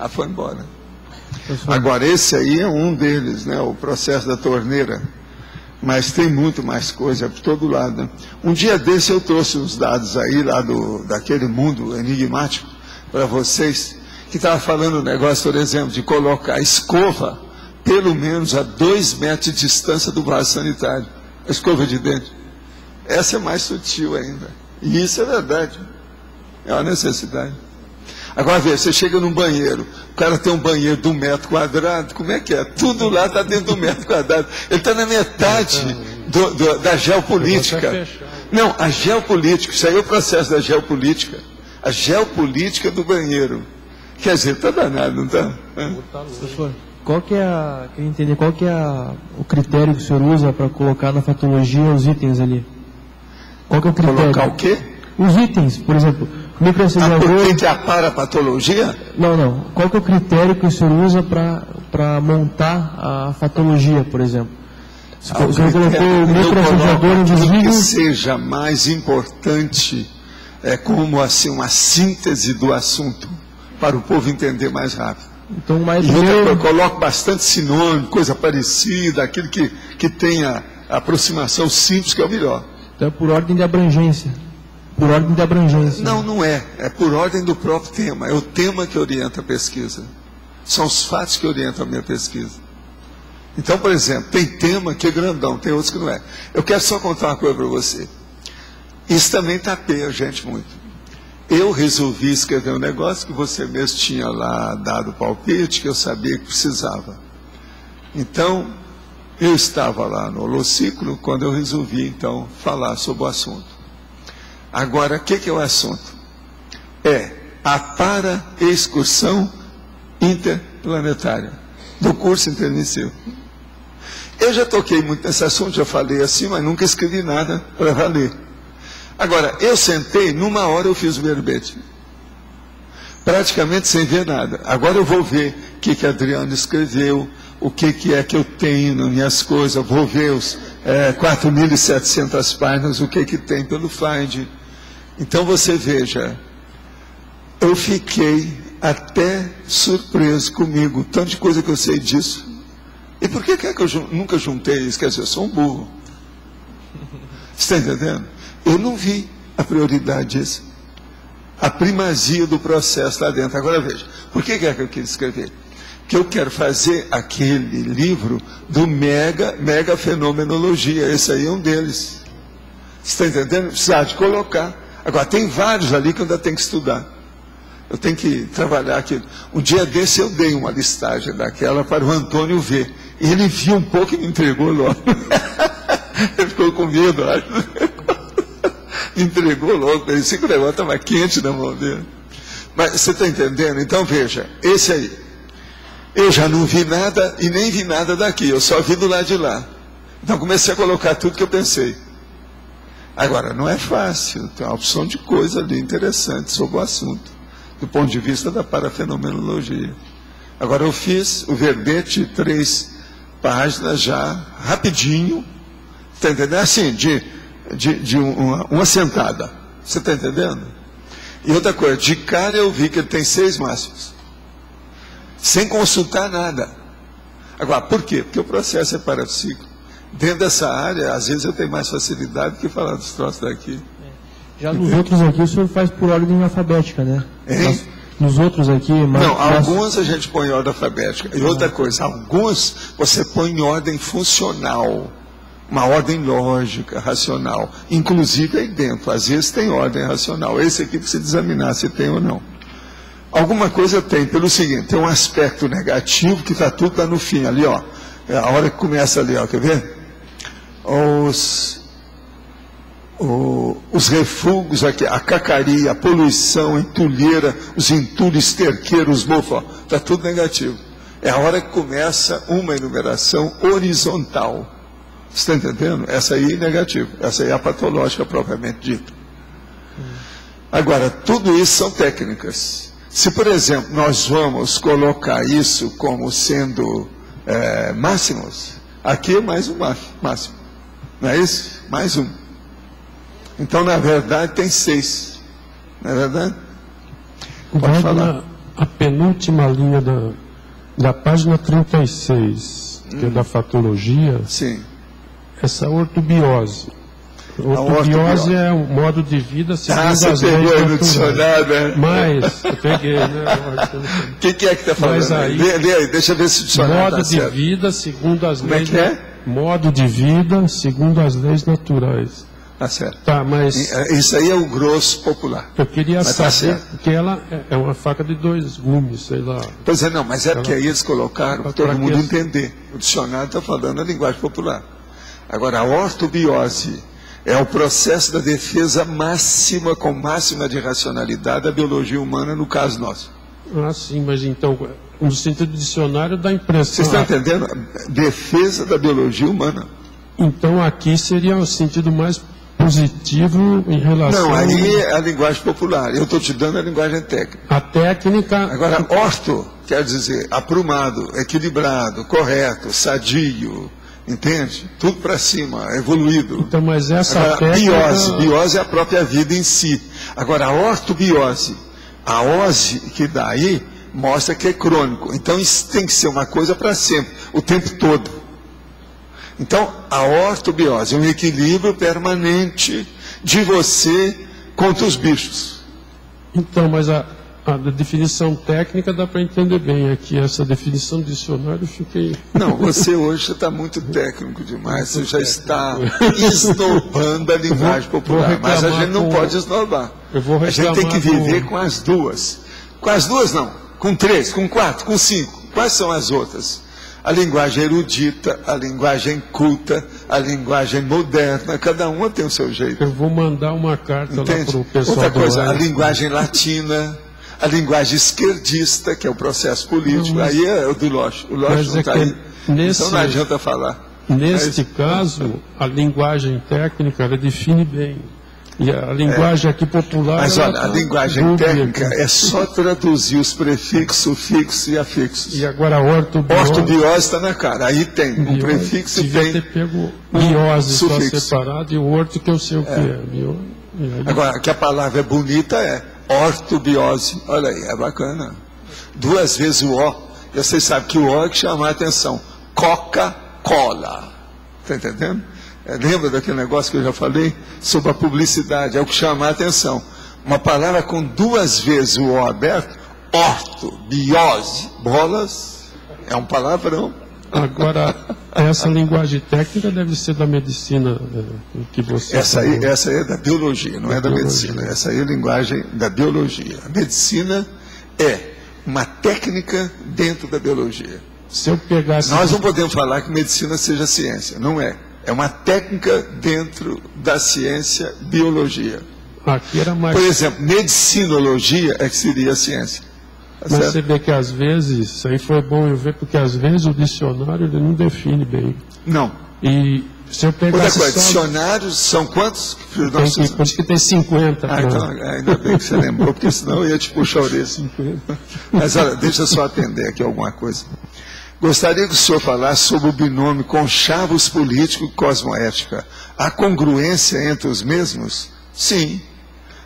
Foi embora. Agora, esse aí é um deles, né? O processo da torneira. Mas tem muito mais coisa por todo lado, né? Um dia desse eu trouxe uns dados aí, lá daquele mundo enigmático, para vocês, que estava falando um negócio, por exemplo, de colocar a escova pelo menos a 2 metros de distância do vaso sanitário. A escova de dente. Essa é mais sutil ainda. E isso é verdade. É uma necessidade. Agora, veja, você chega num banheiro, o cara tem um banheiro de 1 metro quadrado, como é que é? Tudo lá está dentro de 1 metro quadrado. Ele está na metade da geopolítica. Não, a geopolítica, isso aí é o processo da geopolítica. A geopolítica do banheiro. Quer dizer, está danado, não está? Professor, queria entender qual que é o critério que o senhor usa para colocar na fatologia os itens ali? Qual que é o critério? Colocar o quê? Os itens, por exemplo, microcediador... Por que a parapatologia? Não. Qual que é o critério que o senhor usa para montar a fatologia, por exemplo? O senhor colocou o microcediador invisível... que seja mais importante, como assim, uma síntese do assunto, para o povo entender mais rápido. Então, eu coloco bastante sinônimo, coisa parecida, aquilo que tenha aproximação simples, que é o melhor. Então é por ordem de abrangência. Por ordem de abrangência. Não é. É por ordem do próprio tema. É o tema que orienta a pesquisa. São os fatos que orientam a minha pesquisa. Então, por exemplo, tem tema que é grandão, tem outros que não é. Eu quero só contar uma coisa para você. Isso também tapeia a gente muito. eu resolvi escrever um negócio que você mesmo tinha lá dado palpite, que eu sabia que precisava. Então, eu estava lá no holociclo quando eu resolvi, então, falar sobre o assunto. Agora, o que é o assunto? É a para-excursão interplanetária do curso intermissivo. Eu já toquei muito nesse assunto, já falei assim, mas nunca escrevi nada para valer. Agora, eu sentei, numa hora eu fiz o verbete. Praticamente sem ver nada. Agora eu vou ver o que Adriano escreveu, o que é que eu tenho nas minhas coisas, vou ver os 4.700 páginas, o que tem pelo Find. Então você veja, eu fiquei até surpreso comigo, tanto de coisa que eu sei disso. E por que é que eu nunca juntei isso? Quer dizer, eu sou um burro. Você está entendendo? Eu não vi a prioridade disso. A primazia do processo lá dentro. Agora veja, por que é que eu quis escrever? Que eu quero fazer aquele livro do mega fenomenologia. Esse aí é um deles. Você está entendendo? Precisa de colocar. Agora, tem vários ali que eu ainda tenho que estudar. Eu tenho que trabalhar aquilo. Um dia desse eu dei uma listagem daquela para o Antônio ver. E ele viu um pouco e me entregou logo. Ele ficou com medo, acho. Me entregou logo. Parecia que o negócio estava quente na mão dele. Mas você está entendendo? Então veja, esse aí. Eu já não vi nada e nem vi nada daqui. Eu só vi do lado de lá. Então comecei a colocar tudo que eu pensei. Agora, não é fácil. Tem uma opção de coisa ali interessante sobre o assunto, do ponto de vista da parafenomenologia. Agora, eu fiz o verbete, 3 páginas já, rapidinho, está entendendo? Assim, de uma sentada. Você está entendendo? E outra coisa, de cara eu vi que ele tem 6 máximos, sem consultar nada. Agora, por quê? Porque o processo é parapsíquico. Dentro dessa área, às vezes eu tenho mais facilidade do que falar dos troços daqui. Já nos outros aqui, o senhor faz por ordem alfabética, né? Nos outros aqui... Não, alguns a gente põe em ordem alfabética. E outra coisa, alguns você põe em ordem funcional. Uma ordem lógica, racional. Inclusive aí dentro, às vezes tem ordem racional. Esse aqui precisa examinar se tem ou não. Alguma coisa tem, pelo seguinte, tem um aspecto negativo que está tudo lá no fim, ali, ó. É a hora que começa ali, ó, quer ver? Os refugos aqui, a cacaria, a poluição, a entulheira, os entulhos, esterqueiros, mofo, está tudo negativo. É a hora que começa uma enumeração horizontal. Você está entendendo? Essa aí é negativa, essa aí é a patológica propriamente dita. Agora, tudo isso são técnicas. Se, por exemplo, nós vamos colocar isso como sendo máximos, aqui é mais um máximo. Não é isso? Mais um. Então, na verdade, tem 6. Não é verdade? Pode falar. A penúltima linha da página 36, que é da fatologia, sim. Essa ortobiose. Ortobiose é um modo de vida segundo as leis naturais. Mas, eu peguei, né? O que é que está falando? Mas aí, lê aí, deixa eu ver se o dicionário modo de vida segundo as leis... Como é que é? Modo de vida segundo as leis naturais. Tá certo. Tá, mas... Isso aí é o grosso popular. Eu queria saber, porque ela é uma faca de 2 gumes, sei lá. Pois é, não, mas é porque aí eles colocaram para todo mundo entender. O dicionário está falando a linguagem popular. Agora, a ortobiose é o processo da defesa máxima, com máxima de racionalidade da biologia humana, no caso nosso. Ah, sim, mas então, no sentido do dicionário dá impressão... Você está entendendo? Defesa da biologia humana. Então, aqui seria o sentido mais positivo em relação... Não, aí é a linguagem popular. Eu estou te dando a linguagem técnica. A técnica... Agora, orto quer dizer aprumado, equilibrado, correto, sadio... Entende? Tudo para cima, evoluído. Então, mas essa agora, biose é a própria vida em si. Agora, a ortobiose, a ose que dá aí, mostra que é crônico. Então, isso tem que ser uma coisa para sempre, o tempo todo. Então, a ortobiose é um equilíbrio permanente de você contra os bichos. Então, mas a definição técnica dá para entender bem aqui. Essa definição do dicionário eu fiquei... Não, você hoje está muito técnico demais. Você já está esnobando a linguagem popular. Mas a gente não pode esnobar. Eu vou a gente tem que viver com as duas. Com as duas não, com 3, com 4, com 5. Quais são as outras? A linguagem erudita, a linguagem culta, a linguagem moderna, cada uma tem o seu jeito. Eu vou mandar uma carta lá para o pessoal. Outra coisa, a linguagem latina, a linguagem esquerdista, que é o processo político, aí é o do Lógico. O Lógico não está aí, então não adianta falar. Neste caso, a linguagem técnica, ela define bem. E a linguagem aqui popular... Mas olha, a linguagem técnica é só traduzir os prefixos, sufixos e afixos. E agora a ortobiose... Ortobiose está na cara. Aí tem um prefixo e tem ter pego biose só separado e o orto que eu sei o que é. Agora, que a palavra é bonita é ortobiose. Olha aí, é bacana. 2 vezes o O. E vocês sabem que o O é que chama a atenção. Coca-Cola. Está entendendo? Lembra daquele negócio que eu já falei? Sobre a publicidade, é o que chama a atenção. Uma palavra com 2 vezes o O aberto, ortobiose, bolas, é um palavrão. Agora, essa linguagem técnica deve ser da medicina que você essa aí é da biologia, não é da medicina. Essa aí é a linguagem da biologia. A medicina é uma técnica dentro da biologia. Se eu pegasse... Nós não podemos falar que medicina seja ciência, não é. É uma técnica dentro da ciência biologia. Aqui era mais... Por exemplo, medicinologia é que seria a ciência. Tá Mas certo? você vê que às vezes, isso aí foi bom eu ver, porque às vezes o dicionário ele não define bem. Não. E se eu pegasse... Outra coisa, dicionários são quantos? Por isso que tem 50. Então, ainda bem que você lembrou, porque senão eu ia te puxar a orelha. Mas olha, deixa eu só atender aqui alguma coisa. Gostaria que o senhor falasse sobre o binômio conchavos político e cosmoética. Há congruência entre os mesmos? Sim,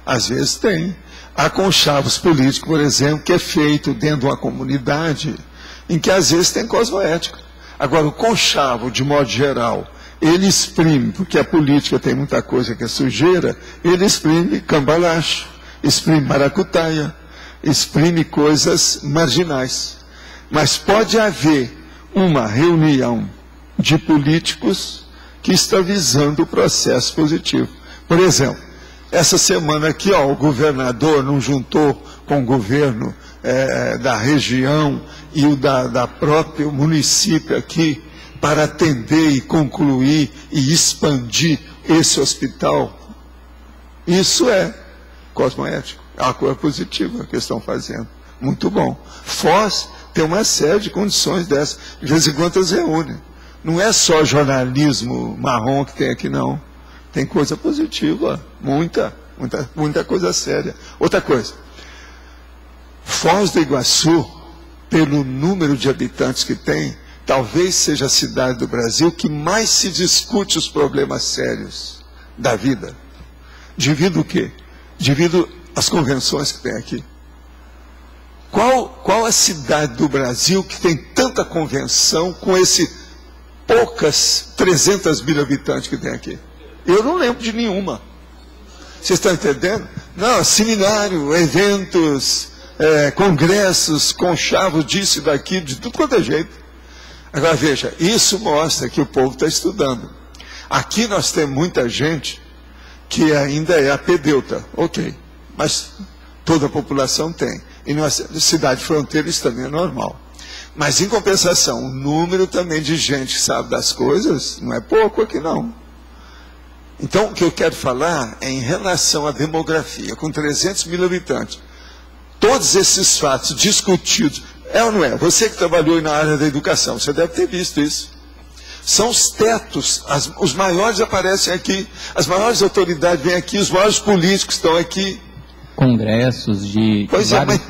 às vezes tem. Há conchavos político, por exemplo, que é feito dentro de uma comunidade em que às vezes tem cosmoética. Agora, o conchavo, de modo geral, ele exprime, porque a política tem muita coisa que é sujeira, ele exprime cambalacho, exprime maracutaia, exprime coisas marginais. Mas pode haver uma reunião de políticos que está visando o processo positivo. Por exemplo, essa semana aqui, o governador não juntou com o governo da região e o da próprio município aqui para atender e concluir e expandir esse hospital. Isso é cosmoético, é uma coisa positiva que estão fazendo. Muito bom. Foz tem uma série de condições dessas. De vez em quando eles reúnem. Não é só jornalismo marrom que tem aqui, não. Tem coisa positiva. Muita coisa séria. Outra coisa. Foz do Iguaçu, pelo número de habitantes que tem, talvez seja a cidade do Brasil que mais se discute os problemas sérios da vida. Devido o quê? Devido às convenções que tem aqui. Qual a cidade do Brasil que tem tanta convenção com esse poucas 300 mil habitantes que tem aqui? Eu não lembro de nenhuma. Vocês estão entendendo? Não, seminário, eventos, congressos, conchavos disso e daquilo, de tudo quanto é jeito. Agora veja, isso mostra que o povo está estudando. Aqui nós temos muita gente que ainda é apedeuta, ok, mas toda a população tem. E na cidade fronteira isso também é normal. Mas, em compensação, o número também de gente que sabe das coisas não é pouco aqui, não. Então, o que eu quero falar é em relação à demografia, com 300 mil habitantes. Todos esses fatos discutidos, é ou não é? Você que trabalhou na área da educação, você deve ter visto isso. São os tetos, os maiores aparecem aqui, as maiores autoridades vêm aqui, os maiores políticos estão aqui. Congressos de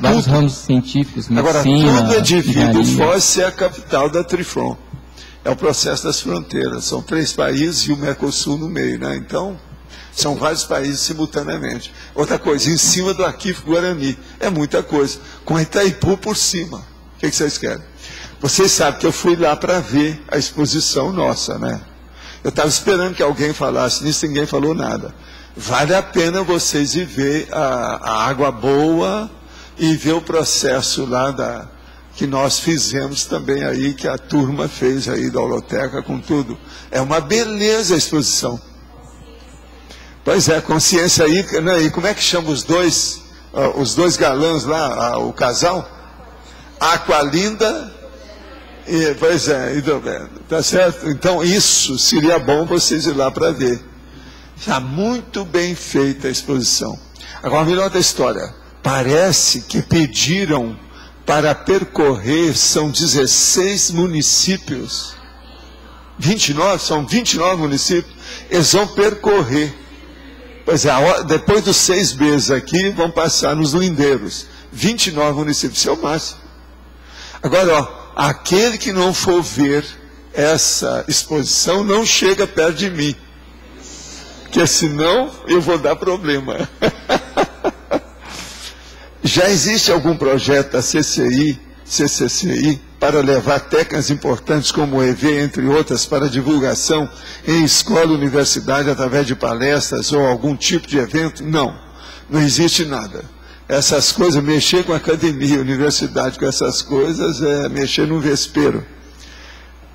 vários ramos científicos, medicina... Agora, tudo é devido Foz ser a capital da Trifron. É o processo das fronteiras. São 3 países e o Mercosul no meio, né? Então, são vários países simultaneamente. Outra coisa, em cima do Arquivo Guarani. É muita coisa. Com Itaipu por cima. O que vocês querem? Vocês sabem que eu fui lá para ver a exposição nossa, né? Eu estava esperando que alguém falasse nisso, ninguém falou nada. Vale a pena vocês ir ver a água boa e ver o processo lá que nós fizemos também aí, que a turma fez aí da holoteca com tudo. É uma beleza a exposição. Pois é, consciência aí, né? E como é que chama os dois galãs lá, o casal? Aqualinda e, pois é, tá certo? Então isso seria bom vocês ir lá para ver. Já muito bem feita a exposição. Agora, melhor da história, parece que pediram para percorrer, são 16 municípios, 29, são 29 municípios, eles vão percorrer. Pois é, depois dos 6 meses aqui, vão passar nos lindeiros, 29 municípios, isso é o máximo. Agora, ó, aquele que não for ver essa exposição, não chega perto de mim, porque senão eu vou dar problema. Já existe algum projeto da CCCI, para levar técnicas importantes como o EV, entre outras, para divulgação em escola, universidade, através de palestras ou algum tipo de evento? Não, não existe nada. Essas coisas, mexer com academia, universidade, com essas coisas, é mexer no vespeiro.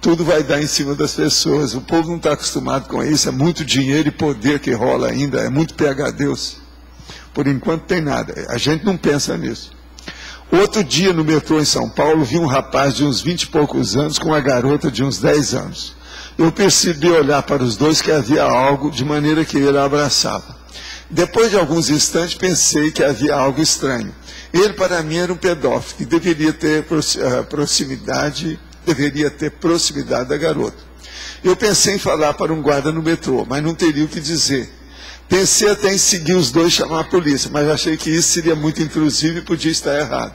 Tudo vai dar em cima das pessoas. O povo não está acostumado com isso, é muito dinheiro e poder que rola ainda, é muito PH-Deus. Por enquanto tem nada, a gente não pensa nisso. Outro dia no metrô em São Paulo, vi um rapaz de uns 20 e poucos anos com uma garota de uns 10 anos. Eu percebi olhar para os dois que havia algo, de maneira que ele abraçava. Depois de alguns instantes pensei que havia algo estranho. Ele para mim era um pedófilo, que deveria ter proximidade da garota. Eu pensei em falar para um guarda no metrô, mas não teria o que dizer. Pensei até em seguir os dois e chamar a polícia, mas achei que isso seria muito intrusivo e podia estar errado.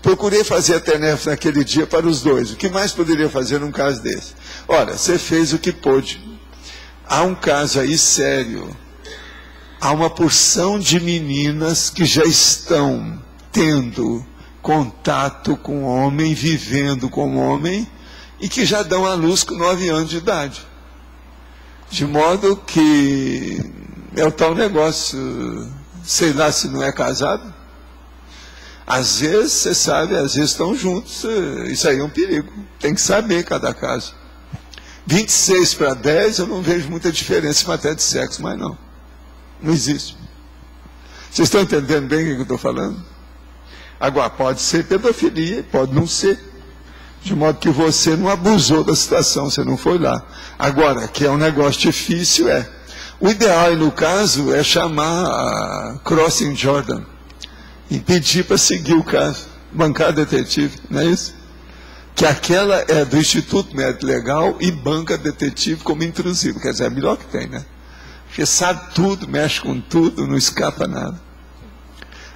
Procurei fazer a tarefa naquele dia para os dois. O que mais poderia fazer num caso desse? Olha, você fez o que pôde. Há um caso aí sério. Há uma porção de meninas que já estão tendo contato com homem, vivendo com homem, e que já dão à luz com 9 anos de idade. De modo que é o tal negócio, sei lá se não é casado. Às vezes, você sabe, às vezes estão juntos, isso aí é um perigo. Tem que saber cada caso. 26 para 10, eu não vejo muita diferença em matéria de sexo, mas não. Não existe. Vocês estão entendendo bem o que eu estou falando? Agora, pode ser pedofilia, pode não ser. De modo que você não abusou da situação, você não foi lá. Agora, que é um negócio difícil, é. O ideal, no caso, é chamar a Crossing Jordan e pedir para seguir o caso, bancar detetive, não é isso? Que aquela é do Instituto Médico Legal e banca detetive como intrusivo, quer dizer, é melhor que tem, né? Porque sabe tudo, mexe com tudo, não escapa nada.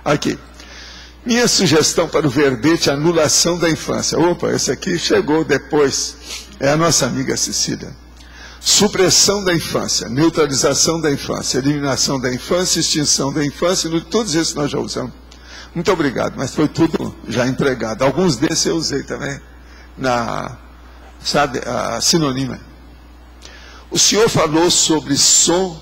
Aqui. Minha sugestão para o verbete, anulação da infância. Opa, esse aqui chegou depois. É a nossa amiga Cecília. Supressão da infância, neutralização da infância, eliminação da infância, extinção da infância, todos esses nós já usamos. Muito obrigado, mas foi tudo já entregado. Alguns desses eu usei também na, sabe, a sinônima. O senhor falou sobre som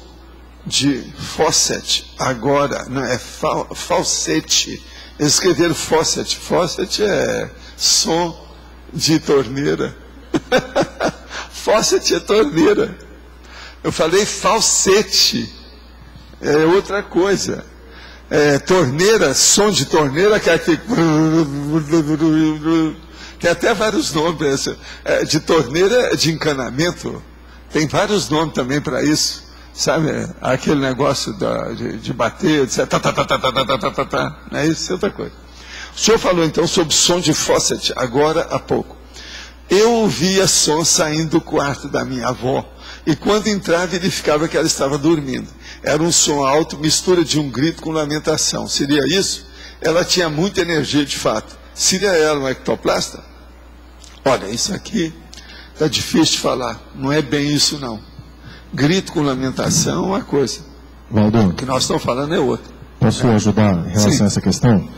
de faucet, agora, não, é falsete. Eles escreveram faucet. Faucet é som de torneira. Faucet é torneira. Eu falei falsete. É outra coisa. É, torneira, som de torneira, que é aquele... Tem até vários nomes. De torneira de encanamento. Tem vários nomes também para isso. Sabe, aquele negócio de bater, etc. Não é isso? É outra coisa. O senhor falou então sobre som de faucet, agora há pouco. Eu ouvia som saindo do quarto da minha avó, e quando entrava verificava que ela estava dormindo. Era um som alto, mistura de um grito com lamentação. Seria isso? Ela tinha muita energia de fato. Seria ela uma ectoplasta? Olha, isso aqui está difícil de falar. Não é bem isso não. Grito com lamentação é uma coisa. Valdo, o que nós estamos falando é outra. Posso ajudar em relação a essa questão?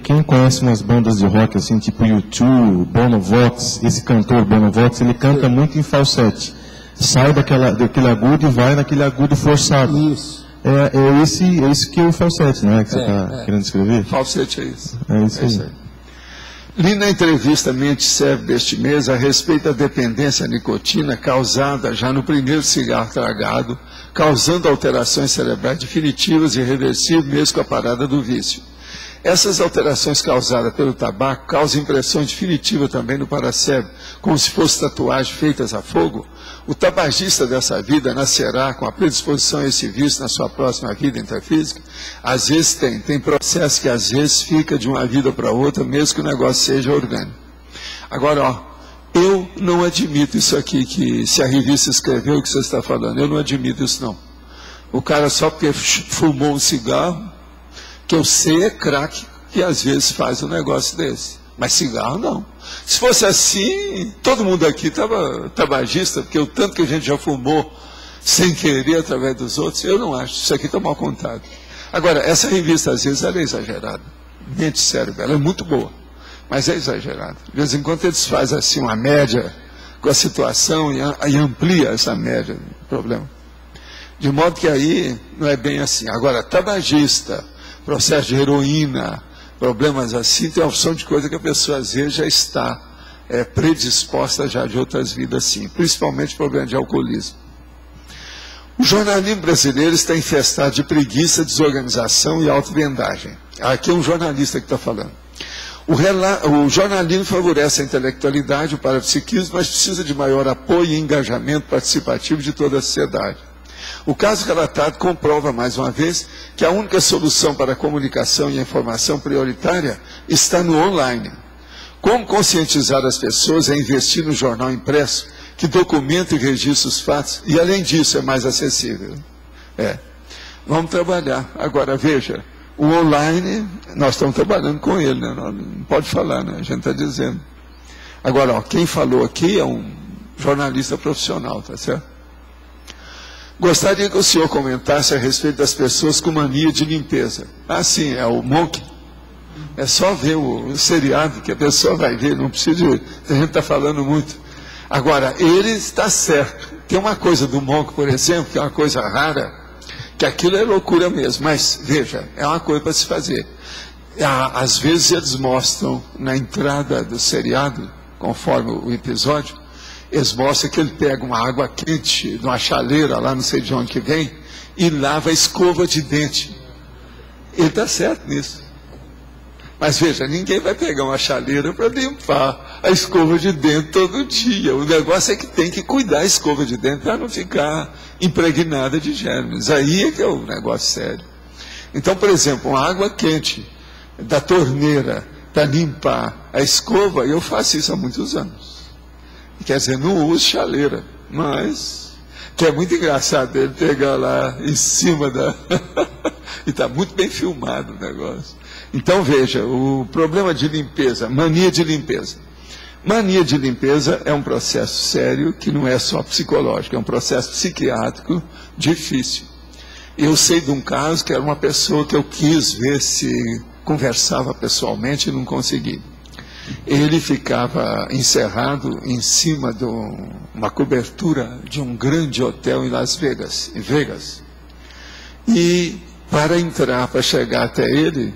Quem conhece umas bandas de rock assim, tipo U2, Bono Vox, esse cantor Bono Vox, ele canta muito em falsete. Sai daquele agudo e vai naquele agudo forçado. Isso. É esse que é o falsete, não é? Que você está querendo escrever? Falsete é isso. É isso aí. Li na entrevista Mente e Cérebro deste mês a respeito da dependência à nicotina causada já no primeiro cigarro tragado, causando alterações cerebrais definitivas e irreversíveis mesmo com a parada do vício. Essas alterações causadas pelo tabaco causam impressão definitiva também no paracérebro, como se fossem tatuagens feitas a fogo. O tabagista dessa vida nascerá com a predisposição a esse vício na sua próxima vida intrafísica? Às vezes tem processo que às vezes fica de uma vida para outra, mesmo que o negócio seja orgânico. Agora, eu não admito isso aqui, que se a revista escreveu o que você está falando, eu não admito isso não. O cara só porque fumou um cigarro, que eu sei é crack, que às vezes faz um negócio desse. Mas cigarro não. Se fosse assim, todo mundo aqui estava tabagista, porque o tanto que a gente já fumou sem querer através dos outros, eu não acho. Isso aqui está mal contado. Agora, essa revista às vezes ela é exagerada. Mente e Cérebro, ela é muito boa, mas é exagerada. De vez em quando eles fazem assim uma média com a situação e amplia essa média do problema. De modo que aí não é bem assim. Agora, tabagista, processo de heroína, problemas assim, tem uma opção de coisa que a pessoa às vezes já está predisposta já de outras vidas assim, principalmente problema de alcoolismo. O jornalismo brasileiro está infestado de preguiça, desorganização e autovendagem. Aqui é um jornalista que está falando. O jornalismo favorece a intelectualidade, o parapsiquismo, mas precisa de maior apoio e engajamento participativo de toda a sociedade. O caso relatado comprova, mais uma vez, que a única solução para a comunicação e a informação prioritária está no online. Como conscientizar as pessoas a investir no jornal impresso, que documenta e registra os fatos, e além disso é mais acessível? Vamos trabalhar. Agora, veja, o online, nós estamos trabalhando com ele, né? Não pode falar, né? A gente está dizendo. Agora, quem falou aqui é um jornalista profissional, tá certo? Gostaria que o senhor comentasse a respeito das pessoas com mania de limpeza. Sim, é o Monk. É só ver o seriado que a pessoa vai ver, não precisa de... A gente está falando muito. Agora, ele está certo. Tem uma coisa do Monk, por exemplo, que é uma coisa rara, que aquilo é loucura mesmo, mas, veja, é uma coisa para se fazer. Às vezes eles mostram na entrada do seriado, conforme o episódio, eles mostram que ele pega uma água quente, de uma chaleira lá, não sei de onde que vem, e lava a escova de dente. Ele está certo nisso. Mas veja, ninguém vai pegar uma chaleira para limpar a escova de dente todo dia. O negócio é que tem que cuidar a escova de dente para não ficar impregnada de germes. Aí é que é o negócio sério. Então, por exemplo, uma água quente da torneira para limpar a escova, eu faço isso há muitos anos. Quer dizer, não uso chaleira, mas que é muito engraçado ele pegar lá em cima da... e está muito bem filmado o negócio. Então, veja, o problema de limpeza, mania de limpeza. Mania de limpeza é um processo sério que não é só psicológico, é um processo psiquiátrico difícil. Eu sei de um caso que era uma pessoa que eu quis ver se conversava pessoalmente e não consegui. Ele ficava encerrado em cima de uma cobertura de um grande hotel em Las Vegas, E para entrar, para chegar até ele,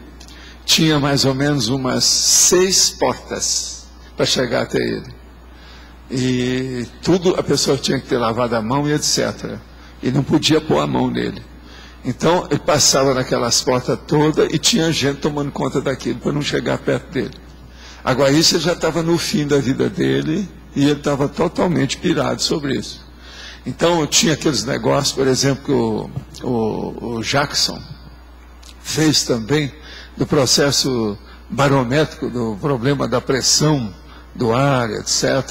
tinha mais ou menos umas 6 portas para chegar até ele. E tudo a pessoa tinha que ter lavado a mão e etc. E não podia pôr a mão nele. Então ele passava naquelas portas todas e tinha gente tomando conta daquilo para não chegar perto dele. Agora isso ele já estava no fim da vida dele e ele estava totalmente pirado sobre isso. Então tinha aqueles negócios, por exemplo, que o Jackson fez também, do processo barométrico, do problema da pressão do ar, etc.,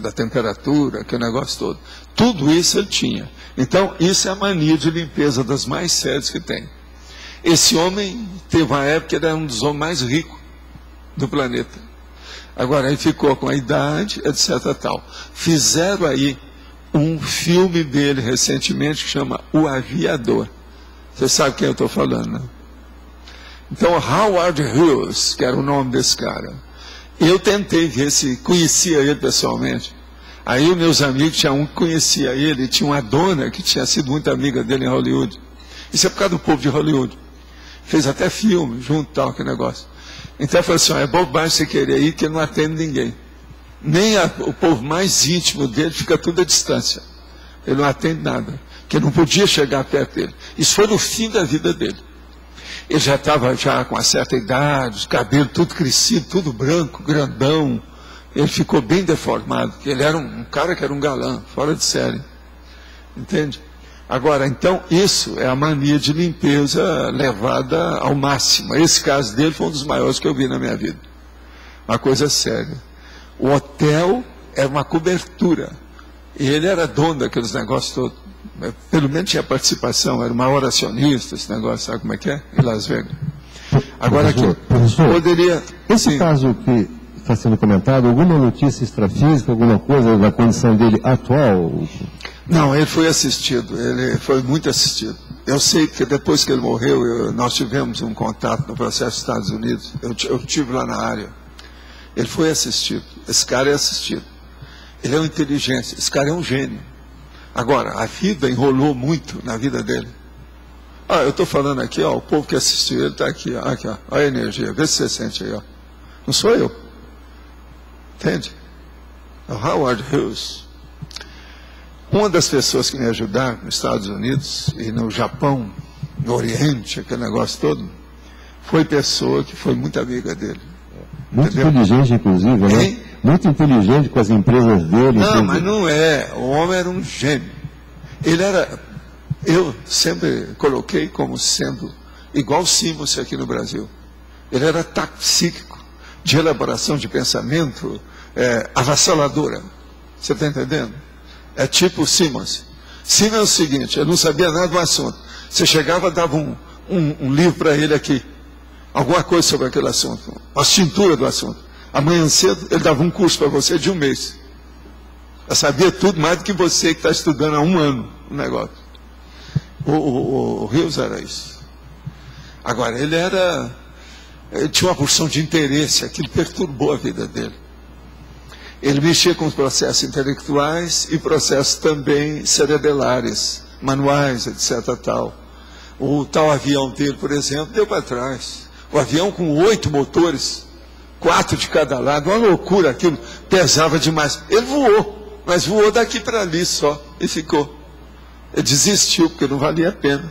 da temperatura, aquele negócio todo. Tudo isso ele tinha. Então, isso é a mania de limpeza das mais sérias que tem. Esse homem teve uma época que ele era um dos homens mais ricos do planeta. Agora, ele ficou com a idade, etc. tal. Fizeram aí um filme dele recentemente que chama O Aviador. Você sabe quem eu estou falando, né? Então, Howard Hughes, que era o nome desse cara, eu tentei ver se conhecia ele pessoalmente. Aí os meus amigos, tinha um que conhecia ele, tinha uma dona que tinha sido muito amiga dele em Hollywood. Isso é por causa do povo de Hollywood. Fez até filme, junto tal, que negócio. Então eu falei assim, é bobagem você querer ir, que ele não atende ninguém. Nem o povo mais íntimo dele, fica tudo à distância. Ele não atende nada, que não podia chegar perto dele. Isso foi no fim da vida dele. Ele já estava com uma certa idade, cabelo tudo crescido, tudo branco, grandão. Ele ficou bem deformado, porque ele era um cara que era um galã, fora de série. Entende? Agora, então, isso é a mania de limpeza levada ao máximo. Esse caso dele foi um dos maiores que eu vi na minha vida. Uma coisa séria. O hotel era uma cobertura. E ele era dono daqueles negócios todos. Pelo menos tinha participação, era o maior acionista, esse negócio, sabe como é que é? Em Las Vegas. Agora aqui, poderia... Esse caso que está sendo comentado, alguma notícia extrafísica, alguma coisa da condição dele atual? Não, ele foi assistido, ele foi muito assistido. Eu sei que depois que ele morreu, nós tivemos um contato no processo dos Estados Unidos, eu estive lá na área. Ele foi assistido, esse cara é assistido. Ele é uma inteligência, esse cara é um gênio. Agora, a vida enrolou muito na vida dele. Eu estou falando aqui, o povo que assistiu ele está aqui, aqui, ó, a energia, vê se você sente aí, ó. Não sou eu. Entende? É o Howard Hughes. Uma das pessoas que me ajudaram nos Estados Unidos e no Japão, no Oriente, aquele negócio todo, foi pessoa que foi muito amiga dele. Muito inteligente, inclusive, né? Muito inteligente com as empresas dele. Não, mas não é. O homem era um gênio. Ele era... Eu sempre coloquei como sendo igual Simons aqui no Brasil. Ele era tato psíquico, de elaboração de pensamento avassaladora. Você está entendendo? É tipo Simons. Simons é o seguinte, ele não sabia nada do assunto. Você chegava, dava um livro para ele aqui. Alguma coisa sobre aquele assunto. A cintura do assunto. Amanhã cedo, ele dava um curso para você de 1 mês. Eu sabia tudo mais do que você que está estudando há 1 ano o negócio. O Hughes era isso. Agora, ele tinha uma porção de interesse, aquilo perturbou a vida dele. Ele mexia com os processos intelectuais e processos também cerebelares, manuais, etc. Tal. O tal avião dele, por exemplo, deu para trás. O avião com 8 motores, 4 de cada lado, uma loucura aquilo, pesava demais. Ele voou, mas voou daqui para ali só e ficou. Ele desistiu, porque não valia a pena.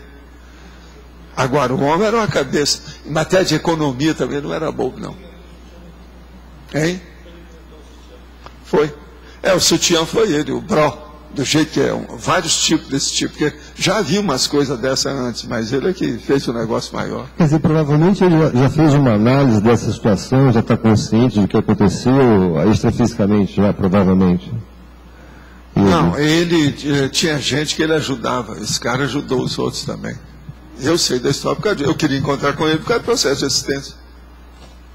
Agora, o homem era uma cabeça. Em matéria de economia também não era bobo, não. Hein? Foi. O sutiã foi ele, o Bro, do jeito que é. Vários tipos desse tipo, porque já havia umas coisas dessa antes, mas ele é que fez o negócio maior. Quer dizer, provavelmente ele já fez uma análise dessa situação, já está consciente do que aconteceu extrafisicamente, já, provavelmente. Não, ele tinha gente que ele ajudava. Esse cara ajudou os outros também. Eu sei da história, porque eu queria encontrar com ele por causa do processo de assistência.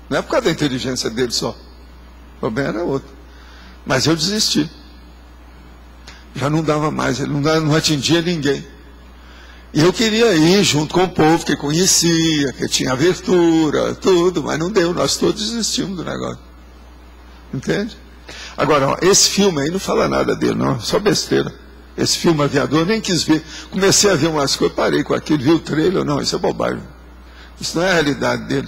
Não é por causa da inteligência dele só. O problema era outro. Mas eu desisti. Já não dava mais, ele não atingia ninguém. E eu queria ir junto com o povo que conhecia, que tinha abertura, tudo, mas não deu, nós todos desistimos do negócio. Entende? Agora, esse filme aí não fala nada dele, não, só besteira. Esse filme Aviador, eu nem quis ver. Comecei a ver umas coisas, parei com aquilo, vi o trailer, não, isso é bobagem. Isso não é a realidade dele.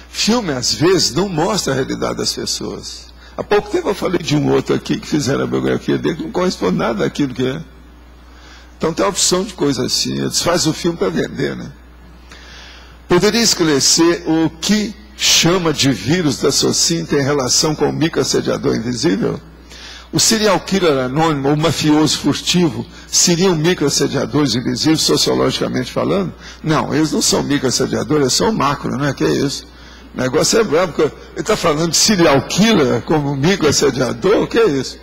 Filme, às vezes, não mostra a realidade das pessoas. Há pouco tempo eu falei de um outro aqui que fizeram a biografia dele, que não corresponde nada daquilo que é. Então tem a opção de coisa assim, eles fazem o filme para vender, né? Poderia esclarecer o que chama de vírus da Socinta em relação com o microassediador invisível? O serial killer anônimo ou mafioso furtivo seriam microassediadores invisíveis, sociologicamente falando? Não, eles não são microassediadores, eles são macro, não é? Que é isso? O negócio é bravo, porque ele está falando de serial killer como microassediador, o que é isso?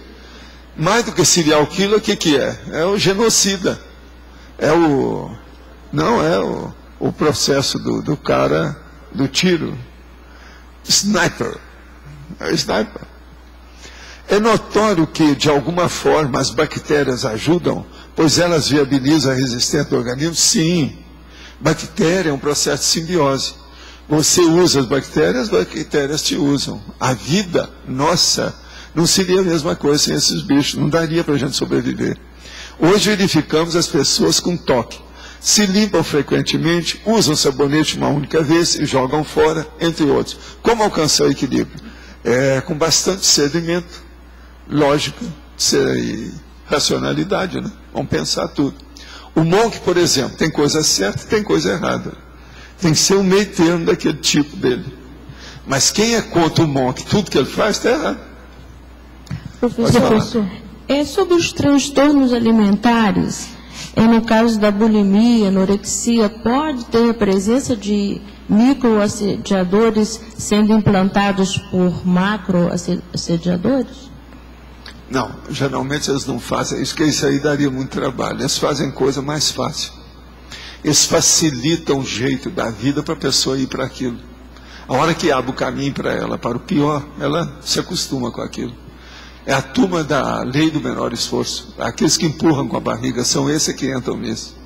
Mais do que serial killer, o que é? É o genocida. Não é o processo do cara do tiro. Sniper. É o sniper. É notório que, de alguma forma, as bactérias ajudam, pois elas viabilizam a resistência do organismo? Sim. Bactéria é um processo de simbiose. Você usa as bactérias te usam. A vida nossa não seria a mesma coisa sem esses bichos, não daria para a gente sobreviver. Hoje verificamos as pessoas com toque. Se limpam frequentemente, usam sabonete uma única vez e jogam fora, entre outros. Como alcançar o equilíbrio? Com bastante sedimento, lógica e racionalidade, né? Vamos pensar tudo. O monge, por exemplo, tem coisa certa e tem coisa errada. Tem que ser um meio termo daquele tipo dele. Mas quem é contra o monge, tudo que ele faz está errado. Professor, sobre os transtornos alimentares, no caso da bulimia, anorexia, pode ter a presença de microassediadores sendo implantados por macroassediadores? Não, geralmente eles não fazem isso, porque isso aí daria muito trabalho. Eles fazem coisa mais fácil. Eles facilitam o jeito da vida para a pessoa ir para aquilo. A hora que abre o caminho para ela, para o pior, ela se acostuma com aquilo. É a turma da lei do menor esforço. Aqueles que empurram com a barriga são esses que entram nisso.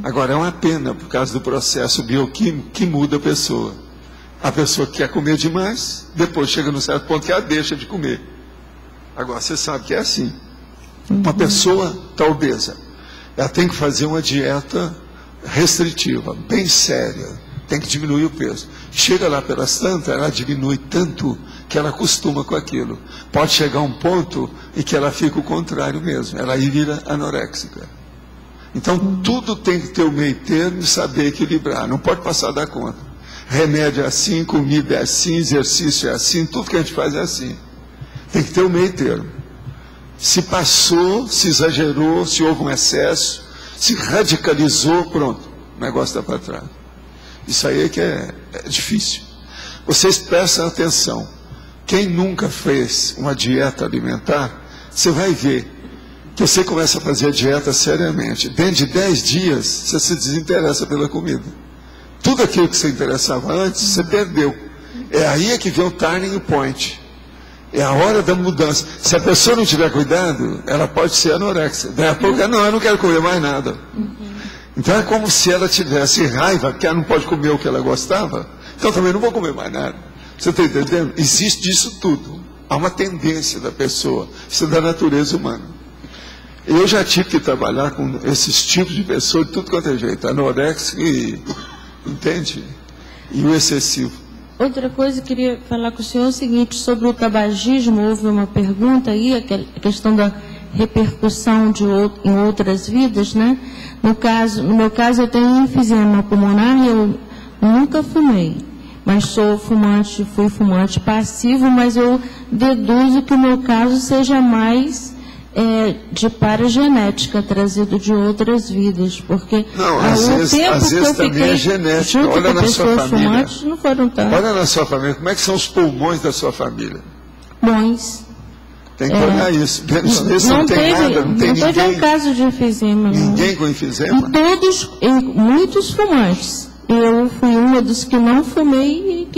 Agora, é uma pena, por causa do processo bioquímico, que muda a pessoa. A pessoa que quer comer demais, depois chega num certo ponto que ela deixa de comer. Agora, você sabe que é assim. Uma pessoa está obesa. Ela tem que fazer uma dieta restritiva, bem séria. Tem que diminuir o peso. Chega lá pelas tantas, ela diminui tanto que ela acostuma com aquilo. Pode chegar a um ponto em que ela fica o contrário mesmo. Ela aí vira anoréxica. Então, tudo tem que ter o meio termo e saber equilibrar. Não pode passar da conta. Remédio é assim, comida é assim, exercício é assim, tudo que a gente faz é assim. Tem que ter o meio termo. Se passou, se exagerou, se houve um excesso, se radicalizou, pronto, o negócio está para trás. Isso aí é que é difícil. Vocês prestem atenção. Quem nunca fez uma dieta alimentar, você vai ver que você começa a fazer a dieta seriamente. Dentro de 10 dias, você se desinteressa pela comida. Tudo aquilo que você interessava antes, você perdeu. É aí que vem o turning point. É a hora da mudança. Se a pessoa não tiver cuidado, ela pode ser anoréxica. Daí a pouco, não, eu não quero comer mais nada. Então é como se ela tivesse raiva, que ela não pode comer o que ela gostava. Então também não vou comer mais nada. Você está entendendo? Existe disso tudo. Há uma tendência da pessoa. Isso é da natureza humana. Eu já tive que trabalhar com esses tipos de pessoas de tudo quanto é jeito. Anoréxico e, entende? E o excessivo. Outra coisa, queria falar com o senhor é o seguinte, sobre o tabagismo, houve uma pergunta aí, a questão da repercussão em outras vidas, né? No meu caso, eu tenho enfisema pulmonar e eu nunca fumei, mas fui fumante passivo, mas eu deduzo que o meu caso seja mais de paragenética, trazido de outras vidas, porque não, às vezes também é genética. Olha na sua família. Não foram tanto. Olha na sua família, como é que são os pulmões da sua família? Bons. Tem que olhar isso. Não tem nada, não tem ninguém. Teve um caso de enfisema. Ninguém com enfisema? Muitos fumantes. Eu fui uma dos que não fumei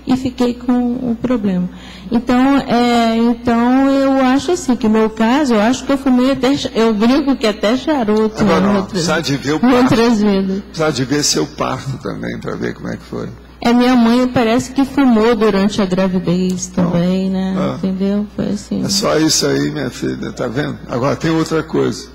e fiquei com o problema. Então eu acho assim, que no meu caso, eu acho que eu fumei eu brinco que até charuto. Agora, precisa de ver o parto. Outras vidas. Precisa de ver seu parto também, para ver como é que foi. Minha mãe parece que fumou durante a gravidez também, né? Entendeu? Foi assim. É só isso aí, minha filha, tá vendo? Agora, tem outra coisa.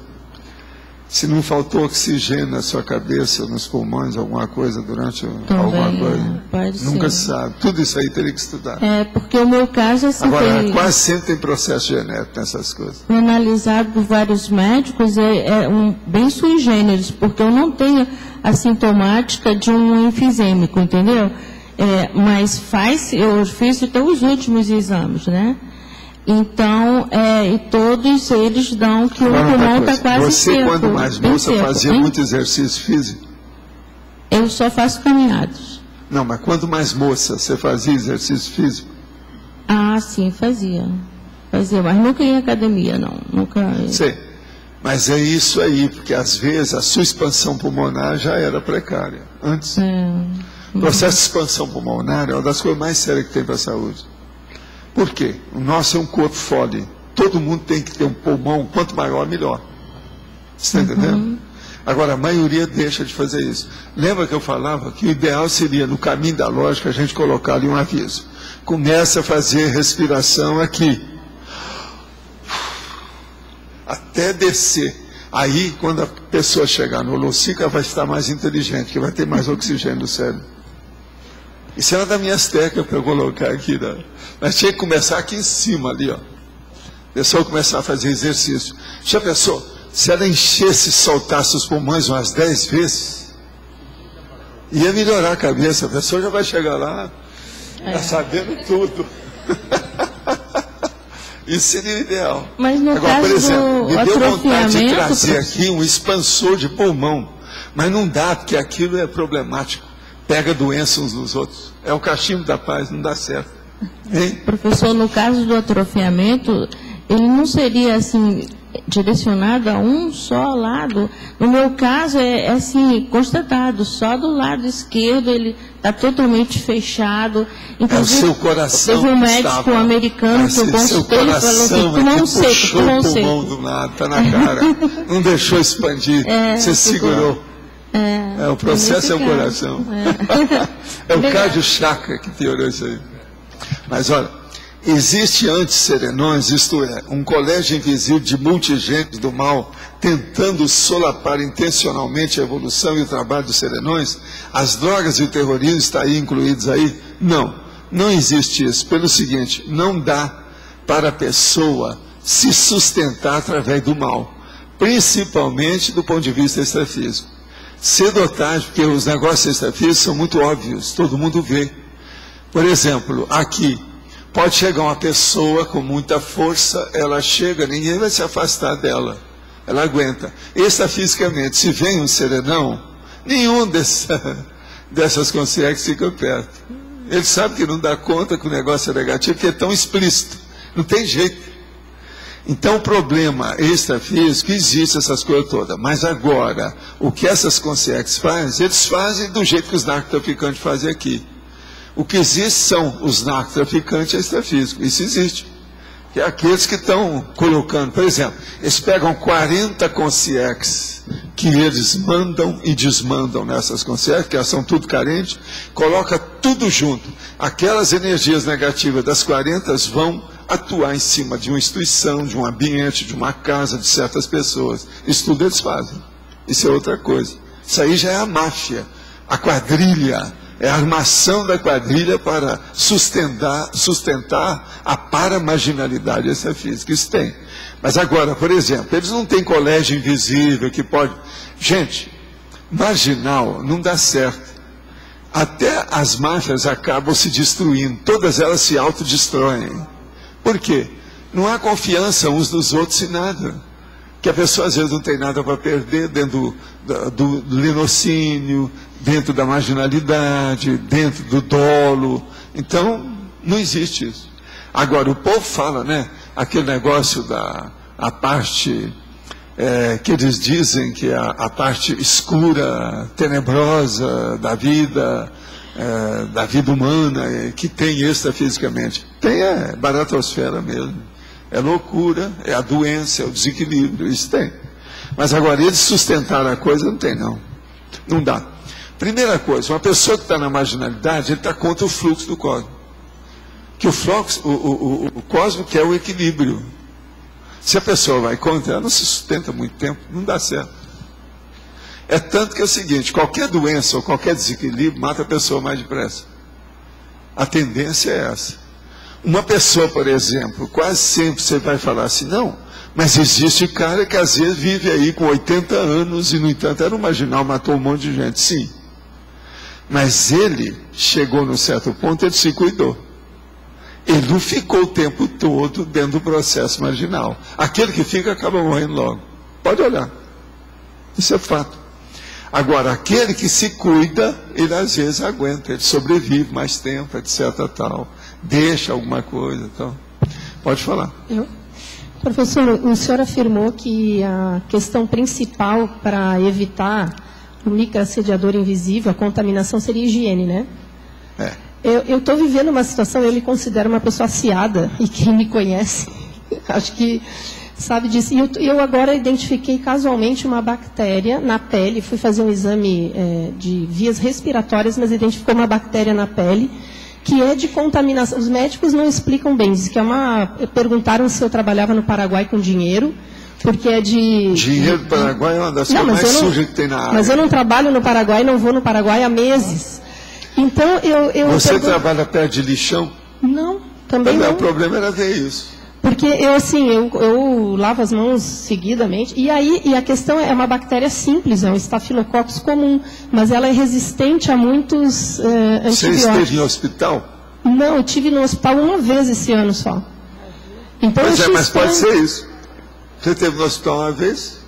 Se não faltou oxigênio na sua cabeça, nos pulmões, alguma coisa durante alguma coisa, pode nunca ser. se sabe. Tudo isso aí teria que estudar. Porque o meu caso assim, agora, quase sempre tem processo genético nessas coisas. Foi analisado por vários médicos, bem sui generis, porque eu não tenho a sintomática de um enfisêmico, entendeu? Mas eu fiz até os últimos exames, né? Então, e todos eles dão que o pulmão está quase seco. Você, quando mais moça, fazia muito exercício físico? Eu só faço caminhadas. Não, mas quando mais moça, você fazia exercício físico? Ah, sim, fazia. Fazia, mas nunca em academia, não. Nunca. Sei. Mas é isso aí, porque às vezes a sua expansão pulmonar já era precária. Antes. O processo de expansão pulmonar é uma das coisas mais sérias que tem para a saúde. Por quê? O nosso é um corpo fole. Todo mundo tem que ter um pulmão, quanto maior, melhor. Você está entendendo? Agora, a maioria deixa de fazer isso. Lembra que eu falava que o ideal seria, no caminho da lógica, a gente colocar ali um aviso. Começa a fazer respiração aqui. Até descer. Aí, quando a pessoa chegar no holociclo, ela vai estar mais inteligente, porque vai ter mais oxigênio no cérebro. Isso é uma das minhas técnicas para eu colocar aqui. Né? Mas tinha que começar aqui em cima, ali, ó. A pessoa começar a fazer exercício. Já pensou? Se ela enchesse e soltasse os pulmões umas 10 vezes, ia melhorar a cabeça. A pessoa já vai chegar lá, tá sabendo tudo. Isso seria o ideal. Mas no agora, caso por exemplo, me deu vontade de trazer professor, aqui um expansor de pulmão. Mas não dá, porque aquilo é problemático. Pega doença uns dos outros. É o cachimbo da paz, não dá certo. Hein? Professor, no caso do atrofiamento, ele não seria assim direcionado a um só lado? No meu caso é assim, constatado, só do lado esquerdo ele está totalmente fechado. Inclusive, é o seu coração. Teve um médico americano que eu consultei e falou assim, pulmão seco, pulmão seco. Pulmão do lado, está na cara. Não deixou expandir, você segurou. O processo é o coração. É o cardio chakra que piorou isso aí. Mas olha, existe antisserenões, isto é, um colégio invisível de multigênios do mal, tentando solapar intencionalmente a evolução e o trabalho dos serenões? As drogas e o terrorismo estão aí incluídos aí? Não, não existe isso. Pelo seguinte, não dá para a pessoa se sustentar através do mal, principalmente do ponto de vista extrafísico. Cedo ou tarde, porque os negócios extrafísicos são muito óbvios, todo mundo vê. Por exemplo, aqui, pode chegar uma pessoa com muita força, ela chega, ninguém vai se afastar dela, ela aguenta. Extrafisicamente, se vem um serenão, nenhum dessas consciências fica perto. Ele sabe que não dá conta que o negócio é negativo, porque é tão explícito, não tem jeito. Então, o problema extrafísico, existe essas coisas todas. Mas agora, o que essas consciências fazem, eles fazem do jeito que os narcotraficantes fazem aqui. O que existe são os narcotraficantes extrafísicos. Isso existe. Que é aqueles que estão colocando, por exemplo, eles pegam 40 consciências que eles mandam e desmandam nessas consciências, que elas são tudo carentes, coloca tudo junto. Aquelas energias negativas das 40 vão atuar em cima de uma instituição, de um ambiente, de uma casa, de certas pessoas. Isso tudo eles fazem. Isso é outra coisa. Isso aí já é a máfia, a quadrilha, é a armação da quadrilha para sustentar a paramarginalidade extrafísica. Isso tem. Mas agora, por exemplo, eles não têm colégio invisível que pode... Gente, marginal não dá certo. Até as máfias acabam se destruindo, todas elas se autodestroem. Por quê? Não há confiança uns dos outros em nada. Que a pessoa às vezes não tem nada para perder dentro do linocínio, dentro da marginalidade, dentro do dolo. Então, não existe isso. Agora, o povo fala, né? Aquele negócio a parte que eles dizem que é a parte escura, tenebrosa da vida humana, que tem extrafisicamente. Tem baratosfera mesmo. É loucura, é a doença, é o desequilíbrio, isso tem. Mas agora, eles sustentaram a coisa, não tem não. Não dá. Primeira coisa, uma pessoa que está na marginalidade, ele está contra o fluxo do cosmos. Que o cosmos quer o equilíbrio. Se a pessoa vai contra, ela não se sustenta muito tempo, não dá certo. É tanto que é o seguinte, qualquer doença ou qualquer desequilíbrio mata a pessoa mais depressa. A tendência é essa. Uma pessoa, por exemplo, quase sempre você vai falar assim, não, mas existe cara que às vezes vive aí com 80 anos e, no entanto, era um marginal, matou um monte de gente. Sim. Mas ele chegou num certo ponto, ele se cuidou. Ele não ficou o tempo todo dentro do processo marginal. Aquele que fica acaba morrendo logo. Pode olhar. Isso é fato. Agora, aquele que se cuida, ele às vezes aguenta, ele sobrevive mais tempo, etc. tal. Deixa alguma coisa. Então. Pode falar. Professor, o senhor afirmou que a questão principal para evitar o microassediador invisível, a contaminação, seria a higiene, né? Eu estou vivendo uma situação, eu me considero uma pessoa aciada, e quem me conhece, acho que sabe disso. E eu agora identifiquei casualmente uma bactéria na pele, fui fazer um exame de vias respiratórias, mas identificou uma bactéria na pele, que é de contaminação. Os médicos não explicam bem, diz que perguntaram se eu trabalhava no Paraguai com dinheiro, porque é de... Dinheiro do Paraguai é uma das coisas mais sujas que tem na área. Mas eu não trabalho no Paraguai, não vou no Paraguai há meses. Então, Você trabalha perto de lixão? Não, também não. O problema era ver isso. Porque eu lavo as mãos seguidamente, e a questão é uma bactéria simples, é um Staphylococcus comum, mas ela é resistente a muitos antibióticos. Você esteve no hospital? Não, eu estive no hospital uma vez esse ano só. Então, mas pode ser isso. Você esteve no hospital uma vez?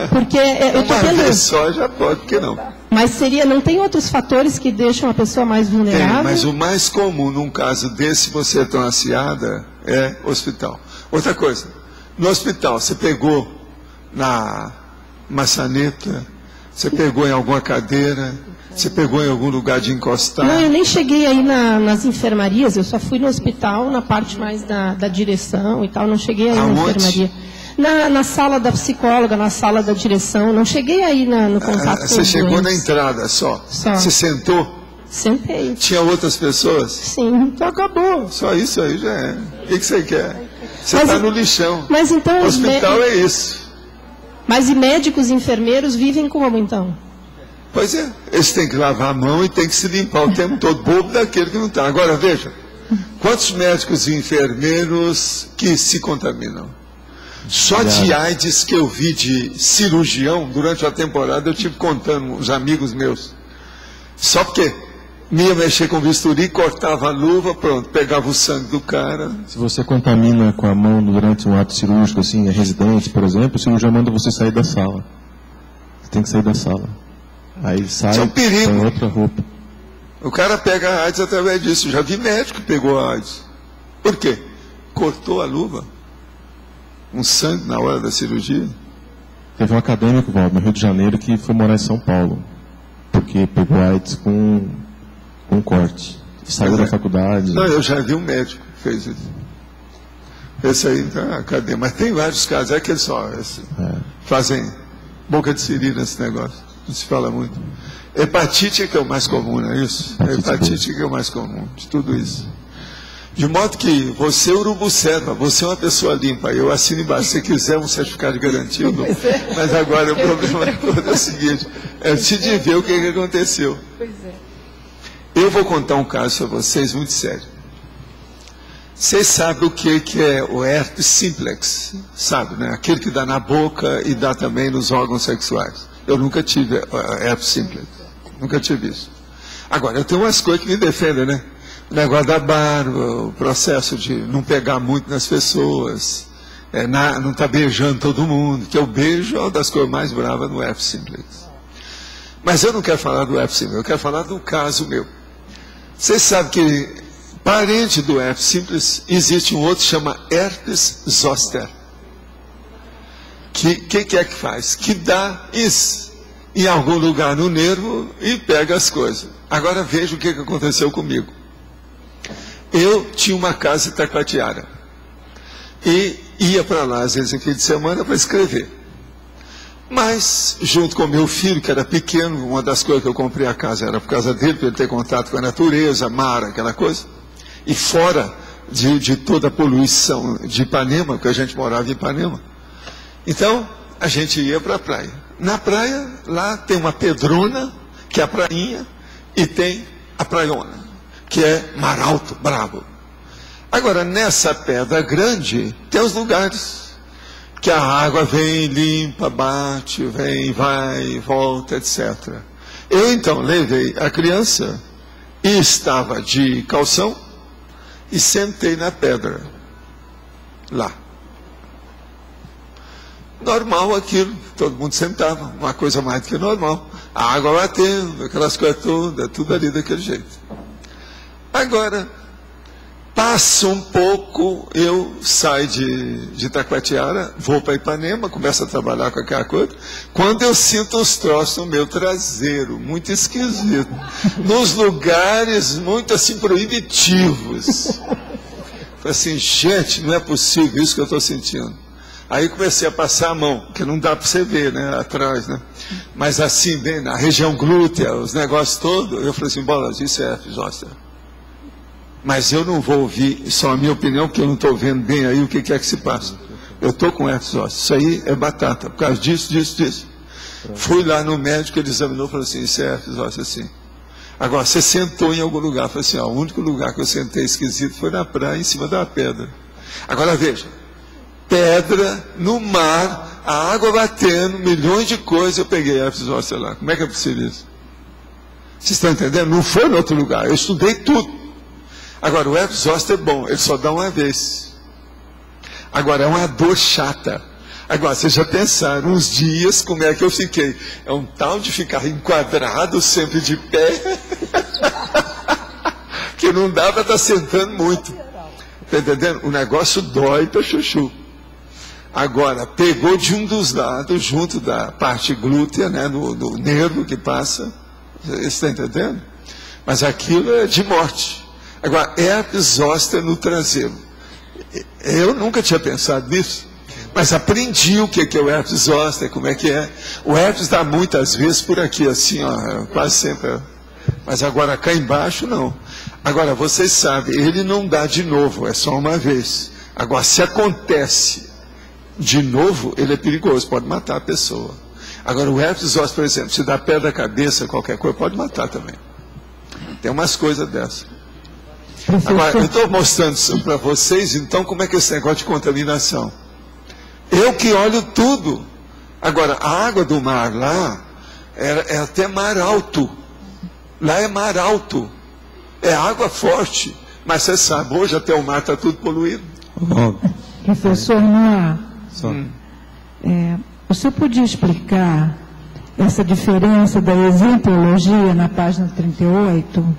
Porque eu estou uma vez só já pode, por que não? Mas não tem outros fatores que deixam a pessoa mais vulnerável? Tem, mas o mais comum num caso desse, você tronaciada, é hospital. Outra coisa, no hospital, você pegou na maçaneta, você pegou em alguma cadeira, você pegou em algum lugar de encostar? Não, eu nem cheguei aí nas enfermarias, eu só fui no hospital, na parte mais da direção e tal, não cheguei aí na enfermaria. Na sala da psicóloga, na sala da direção, não cheguei aí no contato com Você chegou na entrada só? Você sentou? Sentei. Tinha outras pessoas? Sim. Então acabou, só isso aí já é. O que você quer? Você está no lixão. Mas então... O hospital é isso. Mas e médicos e enfermeiros vivem como então? Pois é, eles têm que lavar a mão e têm que se limpar o tempo todo, bobo daquele que não está. Agora veja, quantos médicos e enfermeiros que se contaminam? Só de AIDS que eu vi de cirurgião durante a temporada, eu tive contando uns amigos meus. Só porque ia mexer com bisturi, cortava a luva, pronto, pegava o sangue do cara. Se você contamina com a mão durante um ato cirúrgico, assim, é residente, por exemplo, o cirurgião manda você sair da sala. Você tem que sair da sala. Aí sai, isso é um perigo. Com outra roupa. O cara pega a AIDS através disso. Já vi médico que pegou a AIDS. Por quê? Cortou a luva. Um sangue na hora da cirurgia. Teve um acadêmico, Valdo, no Rio de Janeiro, que foi morar em São Paulo, porque pegou AIDS com corte. Saiu da faculdade. Não, eu já vi um médico que fez isso. Esse aí, então, é acadêmico. Mas tem vários casos, é aquele só. Fazem boca de siri nesse negócio. Não se fala muito. Hepatite é que é o mais comum, não é isso? Hepatite que é o mais comum de tudo isso. De modo que você, urubuceta, você é uma pessoa limpa. Eu assino embaixo, se quiser um certificado garantido. Mas agora o problema todo é o seguinte, é de ver o que aconteceu. Eu vou contar um caso para vocês muito sério. Vocês sabem o que é o herpes simplex? Sabe, né? Aquele que dá na boca e dá também nos órgãos sexuais. Eu nunca tive herpes simplex. Nunca tive isso. Agora, eu tenho umas coisas que me defendem, né? O negócio da barba, o processo de não pegar muito nas pessoas, não estar beijando todo mundo, que o beijo é uma das coisas mais bravas no herpes simplex. Mas eu não quero falar do herpes simplex, eu quero falar do caso meu. Vocês sabem que, parente do herpes simplex, existe um outro que chama herpes zoster. Que é que faz? Que dá isso em algum lugar no nervo e pega as coisas. Agora veja o que aconteceu comigo. Eu tinha uma casa em Itacoatiara e ia para lá às vezes em fim de semana para escrever. Mas, junto com meu filho, que era pequeno, uma das coisas que eu comprei a casa era por causa dele, para ele ter contato com a natureza, mar, aquela coisa. E fora de toda a poluição de Ipanema, porque a gente morava em Ipanema. Então, a gente ia para a praia. Na praia, lá tem uma pedrona, que é a prainha, e tem a praiona, que é mar alto, bravo. Agora, nessa pedra grande, tem os lugares que a água vem, limpa, bate, vem, vai, volta, etc. Eu, então, levei a criança e estava de calção e sentei na pedra, lá. Normal aquilo, todo mundo sentava, uma coisa mais do que normal. A água batendo, aquelas coisas todas, tudo ali daquele jeito. Agora, passa um pouco, eu saio de Itacoatiara, vou para Ipanema, começo a trabalhar com aquela coisa. Quando eu sinto os troços no meu traseiro, muito esquisito, nos lugares muito assim proibitivos. Falei assim, gente, não é possível isso que eu estou sentindo. Aí comecei a passar a mão, que não dá para você ver, né, atrás, né? Mas assim, bem na região glútea, os negócios todos, eu falei assim, bola, isso é herpes zoster. Mas eu não vou ouvir só a minha opinião, porque eu não estou vendo bem aí o que é que se passa. eu estou com herpes zoster, isso aí é batata, por causa disso. Fui lá no médico, ele examinou e falou assim, isso é herpes zoster, assim. Agora, você sentou em algum lugar, falou assim, ó, o único lugar que eu sentei esquisito foi na praia, em cima da pedra. Agora veja, pedra, no mar, a água batendo, milhões de coisas, eu peguei herpes zoster lá. Como é que é possível isso? Vocês estão entendendo? Não foi em outro lugar, eu estudei tudo. Agora, o herpes zoster é bom, ele só dá uma vez. Agora, é uma dor chata. Agora, vocês já pensaram uns dias como é que eu fiquei? É um tal de ficar enquadrado, sempre de pé, que não dá para estar sentando muito. Está entendendo? O negócio dói para chuchu. Agora, pegou de um dos lados, junto da parte glútea, né, do nervo que passa. Você está entendendo? Mas aquilo é de morte. Agora, herpes zoster no traseiro. Eu nunca tinha pensado nisso. Mas aprendi o que é o herpes zoster, como é que é. O herpes dá muitas vezes por aqui, assim, ó, quase sempre. Mas agora cá embaixo, não. Agora, vocês sabem, ele não dá de novo, é só uma vez. Agora, se acontece de novo, ele é perigoso, pode matar a pessoa. Agora, o herpes zoster, por exemplo, se dá pé da cabeça, qualquer coisa, pode matar também. Tem umas coisas dessas. Agora, eu estou mostrando isso para vocês, então, como é que é esse negócio de contaminação? Eu que olho tudo. Agora, a água do mar lá, é até mar alto. Lá é mar alto. É água forte. Mas você sabe, hoje até o mar está tudo poluído. Professor Noah, o senhor podia explicar essa diferença da exemplologia na página 38?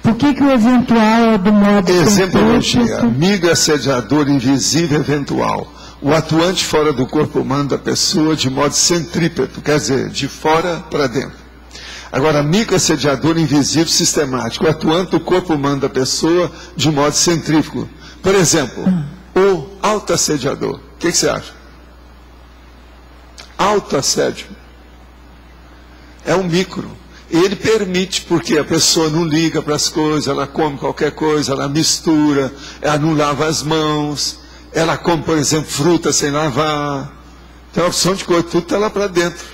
Por que o eventual é do modo... Exemplologia, amigo assediador invisível eventual. O atuante fora do corpo humano da pessoa de modo centrípeto, quer dizer, de fora para dentro. Agora, amigo assediador invisível sistemático, o atuante do corpo humano da pessoa de modo centrífugo. Por exemplo, o autoassediador. O que você acha? Autoassédio. É um micro. Ele permite, porque a pessoa não liga para as coisas, ela come qualquer coisa, ela mistura, ela não lava as mãos, ela come, por exemplo, fruta sem lavar. Tem uma opção de coisa, tudo está lá para dentro.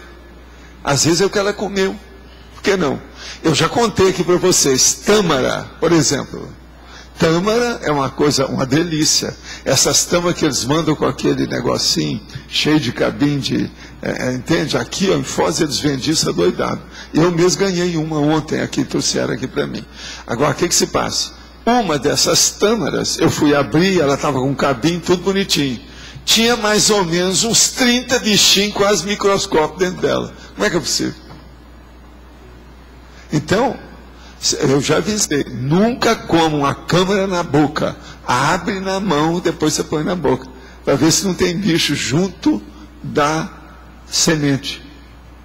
Às vezes é o que ela comeu. Por que não? Eu já contei aqui para vocês, tâmara, por exemplo. Tâmara é uma coisa, uma delícia. Essas tâmaras que eles mandam com aquele negocinho, cheio de cabinho de... entende? Aqui, ó, em Foz, eles vendiam isso adoidado. Eu mesmo ganhei uma ontem aqui, trouxeram aqui para mim. Agora, o que se passa? Uma dessas tâmaras, eu fui abrir, ela estava com um cabinho tudo bonitinho. Tinha mais ou menos uns 30 bichinhos, quase microscópio dentro dela. Como é que é possível? Então... eu já avisei, nunca coma uma câmara na boca, abre na mão, depois você põe na boca, para ver se não tem bicho junto da semente.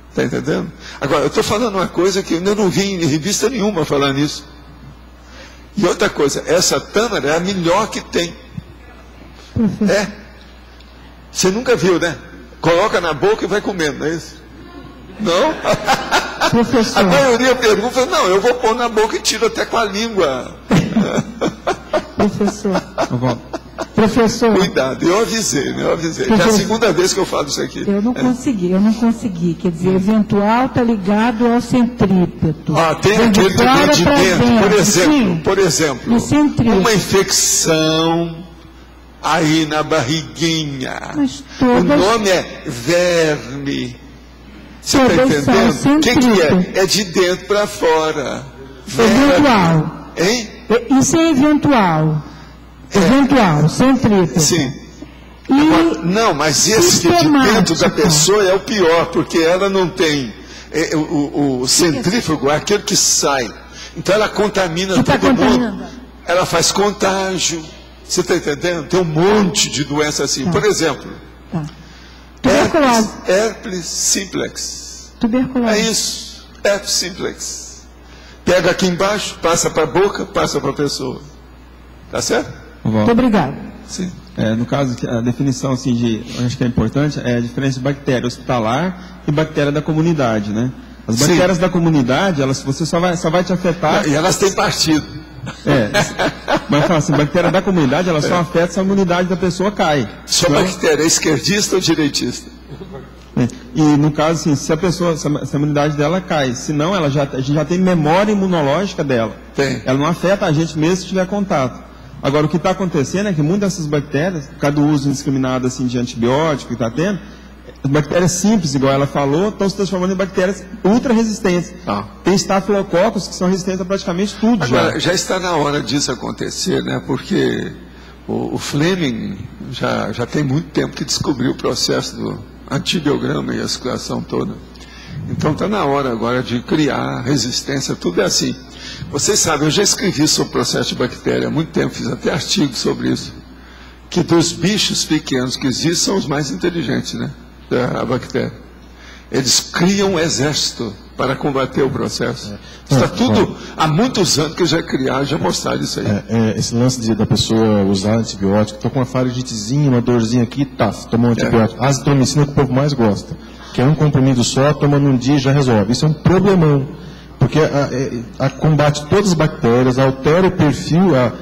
Está entendendo? Agora, eu estou falando uma coisa que eu não vi em revista nenhuma falar nisso. E outra coisa, essa tâmara é a melhor que tem. É. Você nunca viu, né? Coloca na boca e vai comendo, não é isso? Não? Professor. A maioria pergunta, não, eu vou pôr na boca e tiro até com a língua. Professor. Cuidado, eu avisei, né? Eu avisei. Já é a segunda vez que eu falo isso aqui. Eu não consegui. Quer dizer, eventual está ligado ao centrípeto. Tem aquele que vem de dentro, por exemplo, uma infecção aí na barriguinha. O nome é verme. Você está entendendo? O que é? É de dentro para fora. Eventual. Hein? Isso é eventual. Eventual, centrípeto. Sim. Agora, não, mas esse de dentro da pessoa é o pior, porque ela não tem o centrífugo, é aquele que sai. Então ela contamina todo mundo. Ela faz contágio. Você está entendendo? Tem um monte de doença assim. Por exemplo... tuberculose. Herpes simplex. Tuberculose. É isso. Herpes simplex. Pega aqui embaixo, passa para a boca, passa para a pessoa. Tá certo? Muito obrigado. Sim. No caso, a definição assim, acho que é importante, é a diferença de bactéria hospitalar e bactéria da comunidade, né? As bactérias da comunidade, você só vai te afetar... E elas têm partido. Mas fala assim, bactéria da comunidade, ela só afeta se a imunidade da pessoa cai. Sua bactéria é esquerdista ou direitista? E no caso, assim, se a imunidade dela cai, senão a gente já tem memória imunológica dela. Tem. Ela não afeta a gente mesmo se tiver contato. Agora, o que está acontecendo é que muitas dessas bactérias, por causa do uso indiscriminado assim, de antibiótico que está tendo, as bactérias simples, igual ela falou, estão se transformando em bactérias ultra resistentes. Tem estafilococos que são resistentes a praticamente tudo. Agora, já está na hora disso acontecer, né? Porque o Fleming já tem muito tempo que descobriu o processo do antibiograma e a situação toda. Então está na hora agora de criar resistência, tudo é assim. Vocês sabem, eu já escrevi sobre o processo de bactéria há muito tempo, fiz até artigos sobre isso, que dos bichos pequenos que existem são os mais inteligentes, né? Da bactéria. Eles criam um exército para combater o processo. Está tudo, há muitos anos que já criaram, já mostraram isso aí. Esse lance da pessoa usar antibiótico, estou com uma faringitezinha, uma dorzinha aqui, toma um antibiótico. Azitromicina que o povo mais gosta, que é um comprimido só, toma num dia e já resolve. Isso é um problemão, porque combate todas as bactérias, altera o perfil, a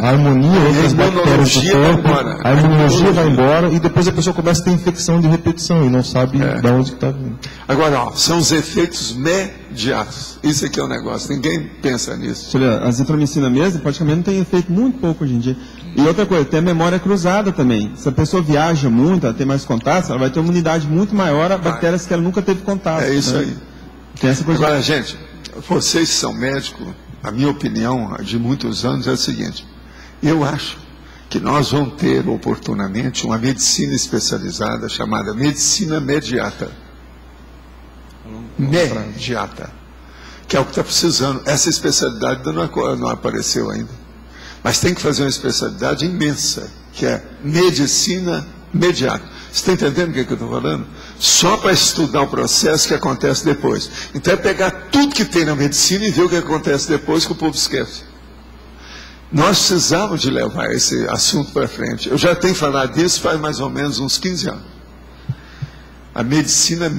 harmonia entre as bactérias do corpo, a imunologia vai embora e depois a pessoa começa a ter infecção de repetição e não sabe de onde está vindo. Agora, são os efeitos mediatos. Isso aqui é o negócio, ninguém pensa nisso. A azitromicina mesmo, praticamente não tem efeito muito pouco hoje em dia. E outra coisa, tem a memória cruzada também. Se a pessoa viaja muito, ela tem mais contatos, ela vai ter uma imunidade muito maior a bactérias que ela nunca teve contato. É isso aí. Tem essa coisa. Agora, gente, vocês que são médicos, a minha opinião de muitos anos é a seguinte: eu acho que nós vamos ter oportunamente uma medicina especializada chamada medicina mediata. Mediata. Que é o que está precisando. Essa especialidade não apareceu ainda. Mas tem que fazer uma especialidade imensa, que é medicina mediata. Você está entendendo o que eu estou falando? Só para estudar o processo que acontece depois. Então é pegar tudo que tem na medicina e ver o que acontece depois, que o povo esquece. Nós precisamos de levar esse assunto para frente. Eu já tenho falado disso faz mais ou menos uns 15 anos. A medicina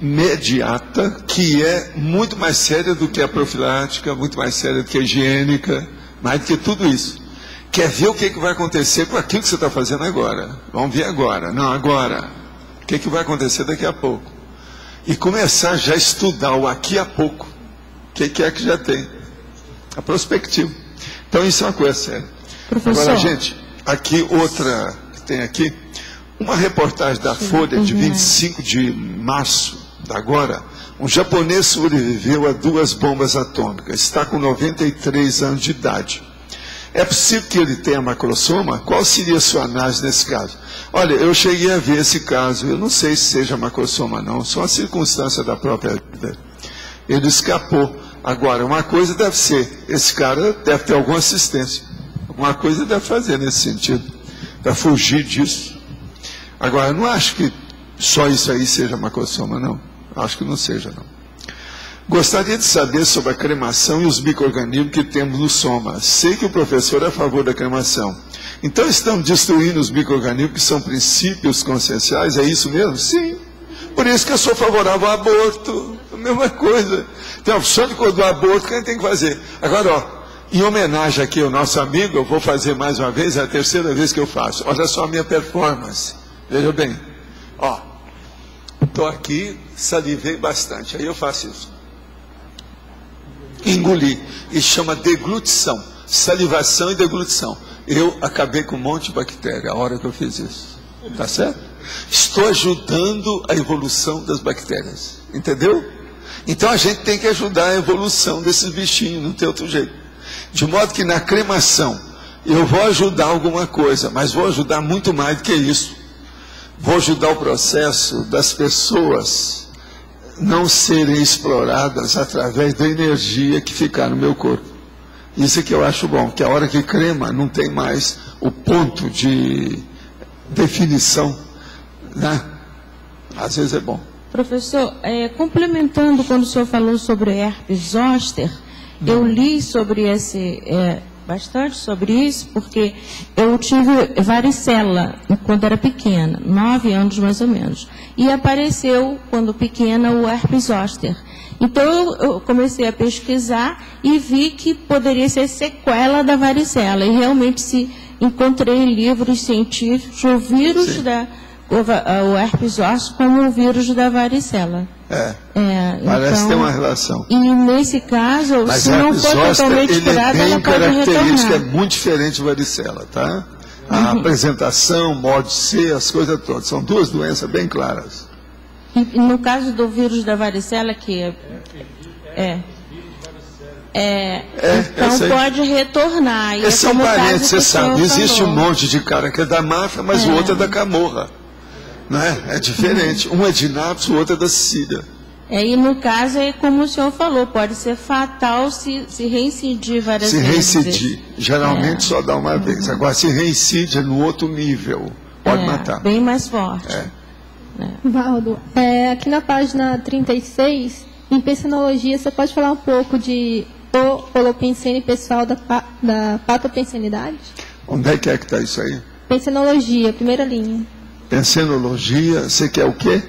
imediata, que é muito mais séria do que a profilática, muito mais séria do que a higiênica, mais do que tudo isso. Quer ver o que vai acontecer com aquilo que você está fazendo agora? Vamos ver agora. Não, agora. O que vai acontecer daqui a pouco? E começar já a estudar o aqui a pouco. O que é que já tem? A perspectiva. Então isso é uma coisa séria. Professor. Agora, gente, aqui outra que tem aqui, uma reportagem da Folha de 25 de março da agora, um japonês sobreviveu a 2 bombas atômicas, está com 93 anos de idade. É possível que ele tenha macrosoma? Qual seria a sua análise nesse caso? Olha, eu cheguei a ver esse caso, eu não sei se seja macrosoma não, só uma circunstância da própria vida. Ele escapou. Agora, uma coisa deve ser, esse cara deve ter alguma assistência. Alguma coisa deve fazer nesse sentido, para fugir disso. Agora, eu não acho que só isso aí seja macrosoma, não. Acho que não seja, não. Gostaria de saber sobre a cremação e os micro-organismos que temos no soma. Sei que o professor é a favor da cremação. Então, estão destruindo os micro-organismos que são princípios conscienciais? É isso mesmo? Sim. Por isso que eu sou favorável ao aborto. A mesma coisa. Tem a opção de coisa do aborto que a gente tem que fazer. Agora, em homenagem aqui ao nosso amigo, eu vou fazer mais uma vez, é a 3ª vez que eu faço. Olha só a minha performance. Veja bem. Estou aqui, salivei bastante. Aí eu faço isso. Engoli. Isso chama deglutição. Salivação e deglutição. Eu acabei com um monte de bactéria a hora que eu fiz isso. Tá certo? Estou ajudando a evolução das bactérias. Entendeu? Então a gente tem que ajudar a evolução desses bichinhos, não tem outro jeito. De modo que na cremação eu vou ajudar alguma coisa, mas vou ajudar muito mais do que isso. Vou ajudar o processo das pessoas não serem exploradas através da energia que ficar no meu corpo. Isso é que eu acho bom, que a hora que crema não tem mais o ponto de definição, né? Às vezes é bom. Professor, complementando quando o senhor falou sobre herpes zoster, eu li sobre bastante sobre isso, porque eu tive varicela quando era pequena, 9 anos mais ou menos. E apareceu, quando pequena, o herpes zoster. Então, eu comecei a pesquisar e vi que poderia ser sequela da varicela. E realmente encontrei em livros científicos o vírus o herpes zoster como o vírus da varicela. Parece então, ter uma relação. E nesse caso, mas se não for totalmente curada, ela pode característica, é retornar. muito diferente de varicela, tá? A apresentação, modo de ser, as coisas todas. São duas doenças bem claras. E no caso do vírus da varicela, que então pode retornar. Esses são parentes, você sabe. Existe um monte de cara que é da máfia, mas o outro é da Camorra. Não é? É diferente. Um é de Nápoles, o outro é da Sicília. E no caso, é como o senhor falou, pode ser fatal se reincidir várias vezes. Se reincidir. Geralmente só dá uma vez. Agora, se reincide é no outro nível. Pode matar. Bem mais forte. Valdo, aqui na página 36, em pensenologia, você pode falar um pouco de holopensene pessoal da patopensenidade? Onde é que está isso aí? Pensenologia, primeira linha. Pensenologia, você quer o quê?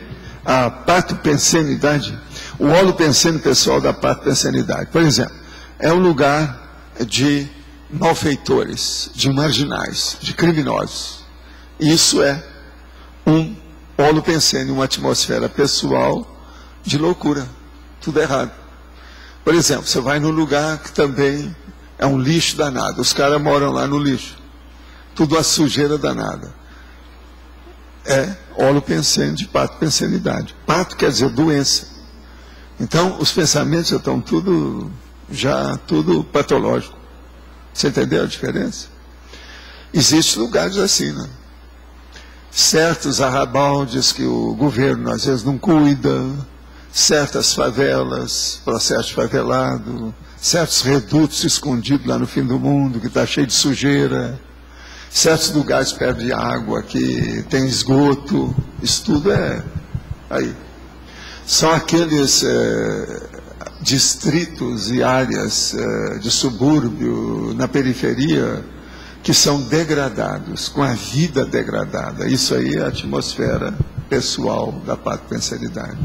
A patopensenidade. O holopensene pessoal da patopensenidade. Por exemplo, é um lugar de malfeitores, de marginais, de criminosos. Isso é um holopensene, uma atmosfera pessoal de loucura. Tudo errado. Por exemplo, você vai num lugar que também é um lixo danado. Os caras moram lá no lixo. Tudo uma sujeira danada. É holopensene de patopensenidade. Pato quer dizer doença. Então, os pensamentos já estão tudo patológico. Você entendeu a diferença? Existem lugares assim, né? Certos arrabaldes que o governo às vezes não cuida, certas favelas, processo favelado, certos redutos escondidos lá no fim do mundo, que está cheio de sujeira, certos lugares perto de água que tem esgoto, isso tudo é aí. São aqueles distritos e áreas de subúrbio na periferia que são degradados, com a vida degradada. Isso aí é a atmosfera pessoal da patopensenidade.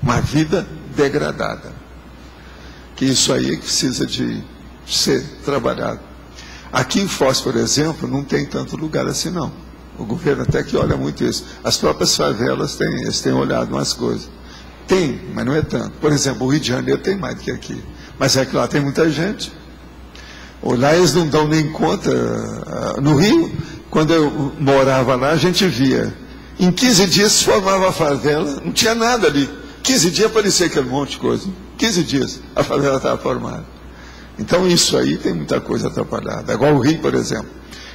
Uma vida degradada. Que isso aí precisa de ser trabalhado. Aqui em Foz, por exemplo, não tem tanto lugar assim não. O governo até que olha muito isso. As próprias favelas têm olhado umas coisas. Tem, mas não é tanto. Por exemplo, o Rio de Janeiro tem mais do que aqui. Mas é que lá tem muita gente. Lá eles não dão nem conta. No Rio, quando eu morava lá, a gente via. Em 15 dias se formava a favela, não tinha nada ali. 15 dias parecia aquele monte de coisa. 15 dias a favela estava formada. Então isso aí tem muita coisa atrapalhada. Igual o Rio, por exemplo.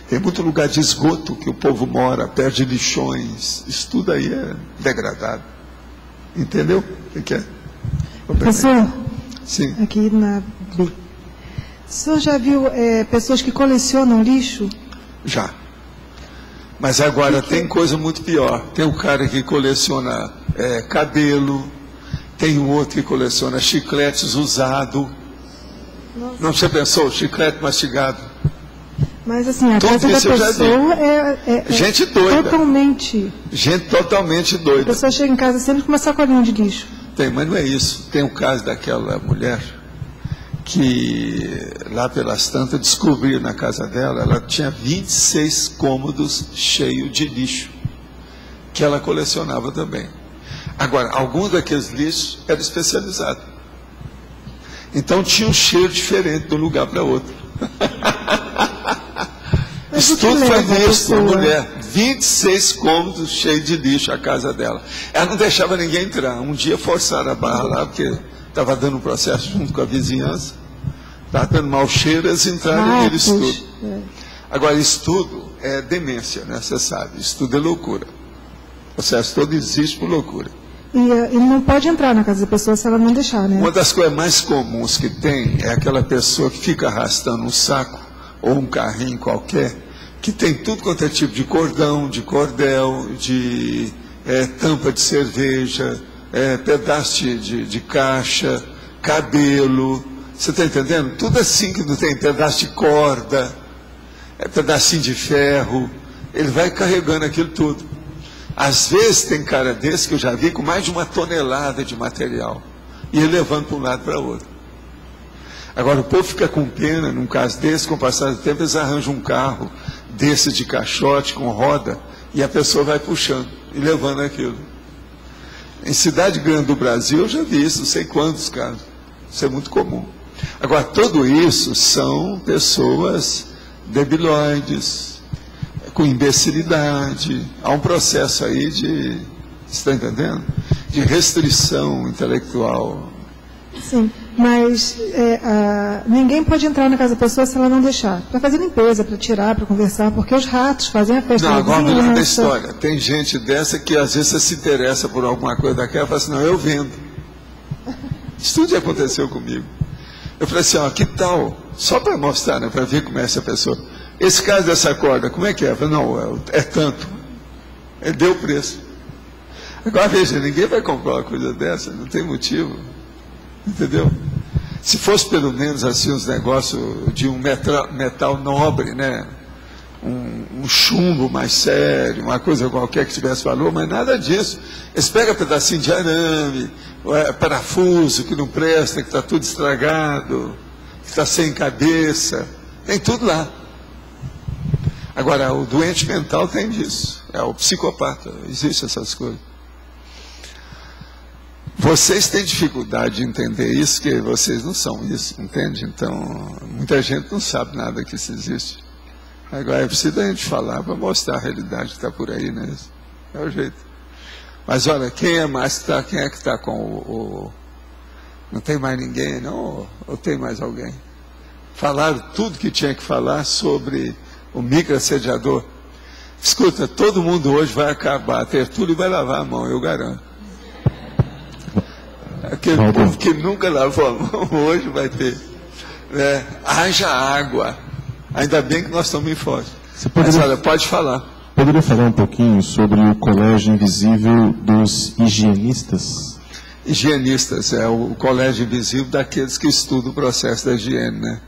Tem muito lugar de esgoto que o povo mora, perto de lixões. Isso tudo aí é degradado. Entendeu? O que é? Professor, sim. Aqui na B. O senhor já viu pessoas que colecionam lixo? Já. Mas agora tem coisa muito pior. Tem um cara que coleciona cabelo, tem um outro que coleciona chicletes usados. Não, você pensou? Chiclete mastigado. Mas assim, a casa da pessoa gente doida. Totalmente. Gente totalmente doida. A pessoa chega em casa sempre com uma sacolinha de lixo. Tem, mas não é isso. Tem o caso daquela mulher que lá pelas tantas descobriram na casa dela, ela tinha 26 cômodos cheios de lixo, que ela colecionava também. Agora, alguns daqueles lixos eram especializados. Então tinha um cheiro diferente de um lugar para outro. Isso tudo foi visto, a mulher, 26 cômodos cheios de lixo a casa dela. Ela não deixava ninguém entrar. Um dia forçaram a barra lá, porque estava dando um processo junto com a vizinhança. Estava dando mau cheiro, eles entraram e viram isso tudo. Agora, isso tudo é demência, né? Você sabe, isso tudo é loucura. O processo todo existe por loucura. E não pode entrar na casa da pessoa se ela não deixar, né? Uma das coisas mais comuns que tem é aquela pessoa que fica arrastando um saco ou um carrinho qualquer, que tem tudo quanto é tipo de cordão, de cordel, de tampa de cerveja, pedaço de caixa, cabelo, Você está entendendo? Tudo assim que não tem pedaço de corda, pedacinho de ferro, ele vai carregando aquilo tudo. Às vezes tem cara desse que eu já vi com mais de 1 tonelada de material, e ele levando para um lado para o outro. Agora o povo fica com pena, num caso desse, com o passar do tempo, eles arranjam um carro desse de caixote, com roda, e a pessoa vai puxando e levando aquilo. Em cidade grande do Brasil eu já vi isso, não sei quantos casos. Isso é muito comum. Agora, tudo isso são pessoas debilóides, com imbecilidade. Há um processo aí de, você está entendendo? De restrição intelectual. Sim, mas ninguém pode entrar na casa da pessoa se ela não deixar. Para fazer limpeza, para tirar, para conversar, porque os ratos fazem a festa. Não, agora me lembra da história. Tem gente dessa que às vezes você se interessa por alguma coisa daquela e fala assim, não, eu vendo. Isso tudo já aconteceu comigo. Eu falei assim, ó, que tal? Só para mostrar, né, para ver como é essa pessoa. Esse caso dessa corda, como é que é? Eu falei, não, é tanto. Ele deu o preço. Agora veja, ninguém vai comprar uma coisa dessa, não tem motivo. Entendeu? Se fosse pelo menos assim uns negócios de um metal nobre, né? Um chumbo mais sério, uma coisa qualquer que tivesse valor, mas nada disso. Eles pegam pedacinho de arame, parafuso que não presta, que está tudo estragado, que está sem cabeça, tem tudo lá. Agora, o doente mental tem disso, é o psicopata, existe essas coisas. Vocês têm dificuldade de entender isso, que vocês não são isso, entende? Então, muita gente não sabe nada que isso existe. Agora, é preciso a gente falar para mostrar a realidade que está por aí, né? É o jeito. Mas olha, quem é que está com o... Não tem mais ninguém, não? Ou tem mais alguém? Falaram tudo que tinha que falar sobre o microassediador. Escuta, todo mundo hoje vai acabar a tertúlia e vai lavar a mão, eu garanto. Aquele povo que nunca lavou a mão hoje vai ter. Né? Haja água. Ainda bem que nós estamos em Foz. Mas olha, pode falar. Poderia falar um pouquinho sobre o colégio invisível dos higienistas? Higienistas, é o colégio invisível daqueles que estudam o processo da higiene, né?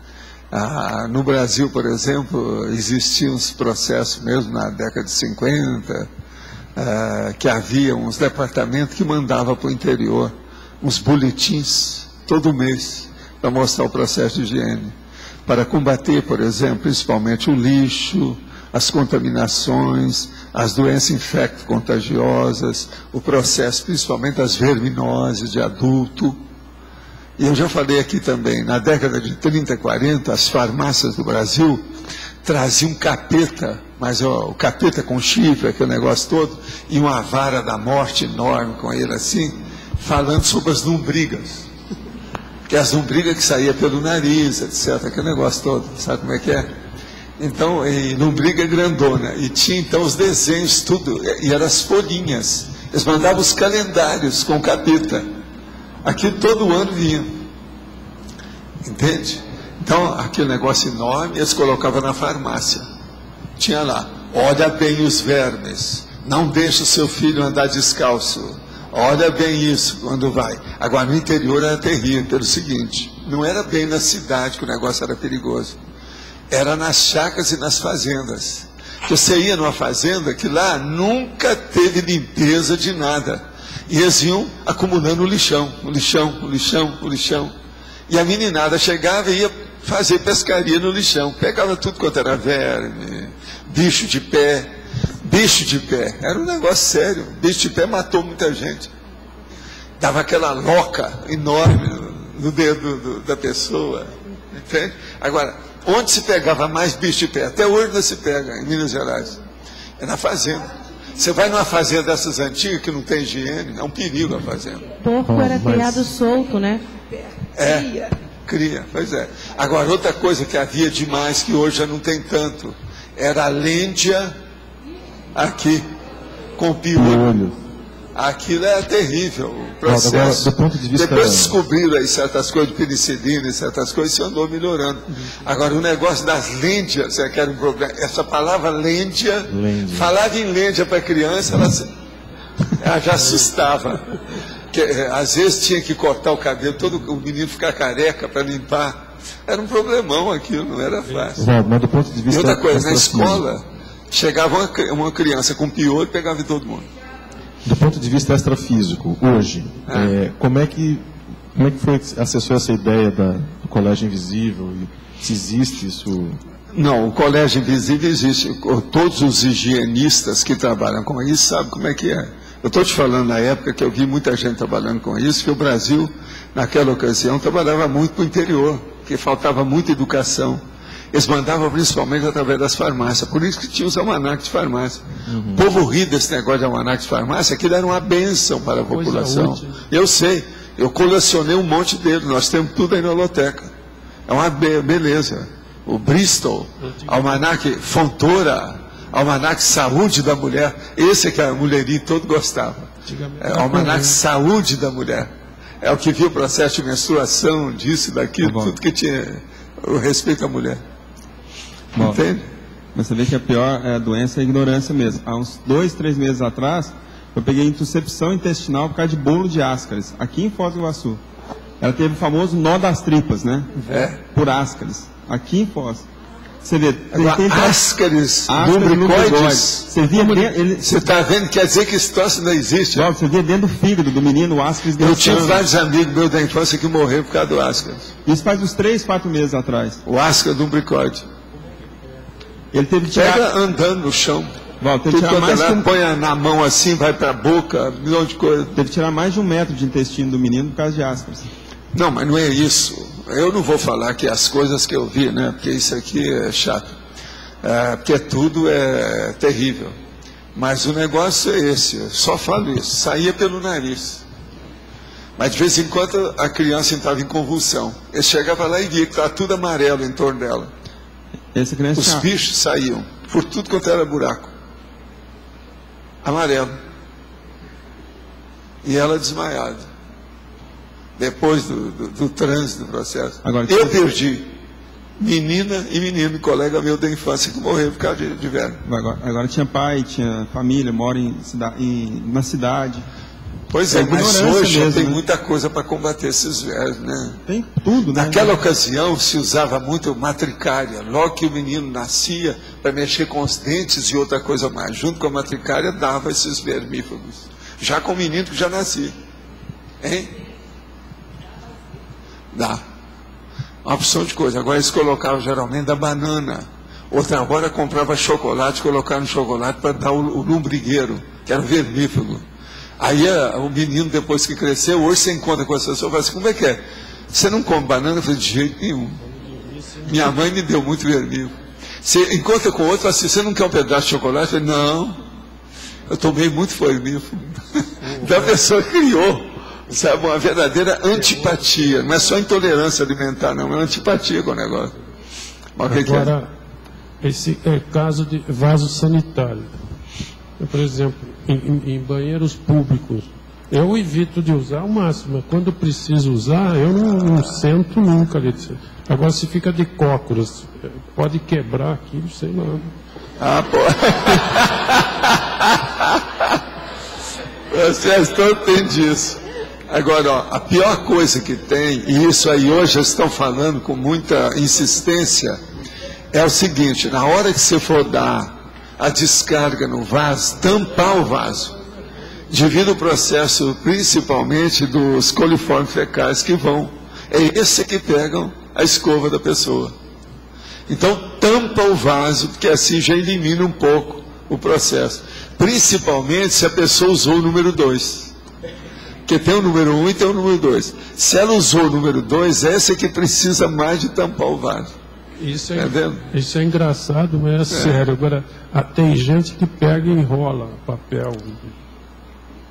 No Brasil, por exemplo, existiam uns processos mesmo na década de 50, que havia uns departamentos que mandavam para o interior uns boletins todo mês para mostrar o processo de higiene, para combater, por exemplo, principalmente o lixo, as contaminações, as doenças infecto-contagiosas, o processo principalmente das verminoses de adulto. E eu já falei aqui também, na década de 30, 40, as farmácias do Brasil traziam capeta, mas o capeta com chifre, aquele negócio todo, e uma vara da morte enorme com ele assim, falando sobre as lombrigas. Que as lombrigas que saíam pelo nariz, etc., aquele negócio todo, sabe como é que é? Então, e lombriga grandona, e tinha então os desenhos, tudo, e eram as folhinhas. Eles mandavam os calendários com capeta. Aquilo todo ano vinha. Entende? Então, aquele negócio enorme, eles colocavam na farmácia. Tinha lá, olha bem os vermes, não deixe o seu filho andar descalço. Olha bem isso quando vai. Agora, no interior era terrível, pelo seguinte, não era bem na cidade que o negócio era perigoso. Era nas chácaras e nas fazendas. Que você ia numa fazenda que lá nunca teve limpeza de nada. E eles iam acumulando o lixão. E a meninada chegava e ia fazer pescaria no lixão. Pegava tudo quanto era verme, bicho de pé. Bicho de pé, era um negócio sério. Bicho de pé matou muita gente. Dava aquela loca enorme no dedo da pessoa. Entende? Agora, onde se pegava mais bicho de pé? Até hoje não se pega, em Minas Gerais. É na fazenda. Você vai numa fazenda dessas antigas que não tem higiene, é um perigo a fazenda. Porco era criado solto, né? Cria, pois é. Agora, outra coisa que havia demais, que hoje já não tem tanto, era a lêndia aqui, com piolho. Aquilo era terrível, o processo. Agora, do ponto de vista... Depois descobriram aí certas coisas de penicilina e certas coisas, isso andou melhorando. Agora, o negócio das lêndias, que era um problema. Essa palavra lêndia, falava em lêndia para criança, ela já assustava. que às vezes tinha que cortar o cabelo, todo o menino ficar careca para limpar. Era um problemão aquilo, não era fácil. Mas do ponto de vista... E outra coisa, na escola, chegava uma criança com piolho e pegava em todo mundo. Do ponto de vista extrafísico, hoje, como é que foi que acessou essa ideia do colégio invisível? E se existe isso? Não, o colégio invisível existe. Todos os higienistas que trabalham com isso sabem como é que é. Eu estou te falando na época que eu vi muita gente trabalhando com isso, que o Brasil, naquela ocasião, trabalhava muito para o interior, porque faltava muita educação. Eles mandavam principalmente através das farmácias, por isso que tinha os almanacs de farmácia. O povo ri desse negócio de almanac de farmácia, aquilo era uma bênção para a população. Eu sei, eu colecionei um monte deles, nós temos tudo aí na holoteca. É uma beleza. O Bristol, almanac Fontoura, almanac Saúde da Mulher, esse é que a mulherinha todo gostava. É o almanac Saúde da Mulher. É o que via o processo de menstruação, disso, daquilo, tudo que tinha o respeito à mulher. Entende? Mas você vê que a pior doença é a ignorância mesmo. Há uns 2, 3 meses atrás, eu peguei intuscepção intestinal por causa de bolo de Ascaris, aqui em Foz do Iguaçu. Ela teve o famoso nó das tripas, né? Por Ascaris, aqui em Foz. Você vê, Ascaris, lumbricoides. Você está vendo, quer dizer que esse troço não existe. Você vê dentro do fígado do menino o Ascaris. Eu tinha vários amigos meus da infância que morreram por causa do Ascaris. Isso faz uns 3, 4 meses atrás. O Ascaris lumbricoide. Ele teve que tirar... Pega andando no chão. Teve que tirar mais põe na mão assim, vai para a boca, um milhão de coisas. Teve que tirar mais de 1 metro de intestino do menino por causa de Ascaris. Não, mas não é isso. Eu não vou falar que as coisas que eu vi, né? Porque isso aqui é chato. Porque tudo é terrível. Mas o negócio é esse. Eu só falo isso. Saía pelo nariz. Mas de vez em quando a criança entrava em convulsão. Ele chegava lá e via que estava tudo amarelo em torno dela. Os bichos saíam por tudo quanto era buraco. Amarelo. E ela desmaiada. Depois do trânsito do processo. Eu perdi menina e menino, colega meu da infância que morreu por causa de velho. Agora tinha pai, tinha família, mora na cidade. Pois é, mas hoje mesmo, tem muita coisa para combater esses velhos, né? Tem tudo, né? Naquela ocasião se usava muito matricária. Logo que o menino nascia, para mexer com os dentes e outra coisa mais. Junto com a matricária dava esses vermífugos. Já com o menino que já nascia. Hein? Dá. Uma opção de coisa. Agora eles colocavam geralmente da banana. Outra hora comprava chocolate, colocava no chocolate para dar o lombrigueiro, que era o vermífugo. Aí o menino, depois que cresceu, hoje você encontra com essa pessoa e fala assim, como é que é? Você não come banana? Eu falei, de jeito nenhum. Minha mãe me deu muito vermífugo. Você encontra com outro assim, você não quer um pedaço de chocolate? Eu falei, não. Eu tomei muito vermífugo. Então a pessoa criou, sabe, uma verdadeira antipatia. Não é só intolerância alimentar, não. É uma antipatia com o negócio. Mas agora, esse é caso de vaso sanitário. Por exemplo, em banheiros públicos, eu evito de usar ao máximo. Quando preciso usar, eu não sento nunca. Agora, se fica de cócoras, pode quebrar aquilo, sei lá. Ah, pô. Vocês todos têm disso. Agora, ó, a pior coisa que tem, e isso aí hoje eles estão falando com muita insistência, é o seguinte: na hora que você for dar a descarga no vaso, tampar o vaso, devido ao processo principalmente dos coliformes fecais que vão, é esse que pegam a escova da pessoa. Então tampa o vaso, porque assim já elimina um pouco o processo, principalmente se a pessoa usou o número 2, porque tem o número 1 e tem o número 2. Se ela usou o número 2, essa é que precisa mais de tampar o vaso. Isso é engraçado, mas é sério. Agora, tem gente que pega e enrola papel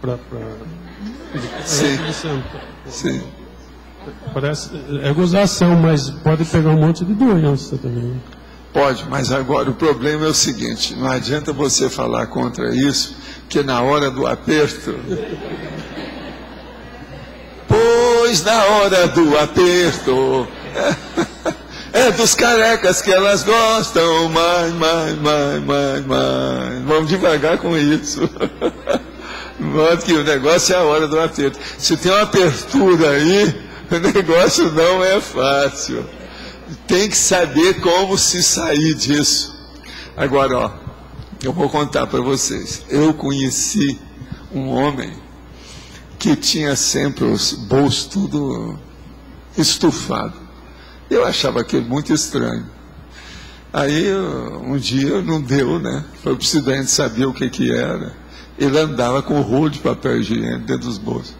para... Sim. Parece, é gozação, mas pode pegar um monte de doença também. Pode, mas agora o problema é o seguinte: não adianta você falar contra isso, que na hora do aperto... Pois na hora do aperto... É dos carecas que elas gostam, mais. Vamos devagar com isso. modo que o negócio é a hora do aperto. Se tem uma apertura aí, o negócio não é fácil. Tem que saber como se sair disso. Agora, ó, eu vou contar para vocês. Eu conheci um homem que tinha sempre os bolsos tudo estufado. Eu achava aquilo muito estranho. Aí, um dia, não deu, né? Foi para o estudante saber o que era. Ele andava com o rolo de papel higiênico dentro dos bolsos.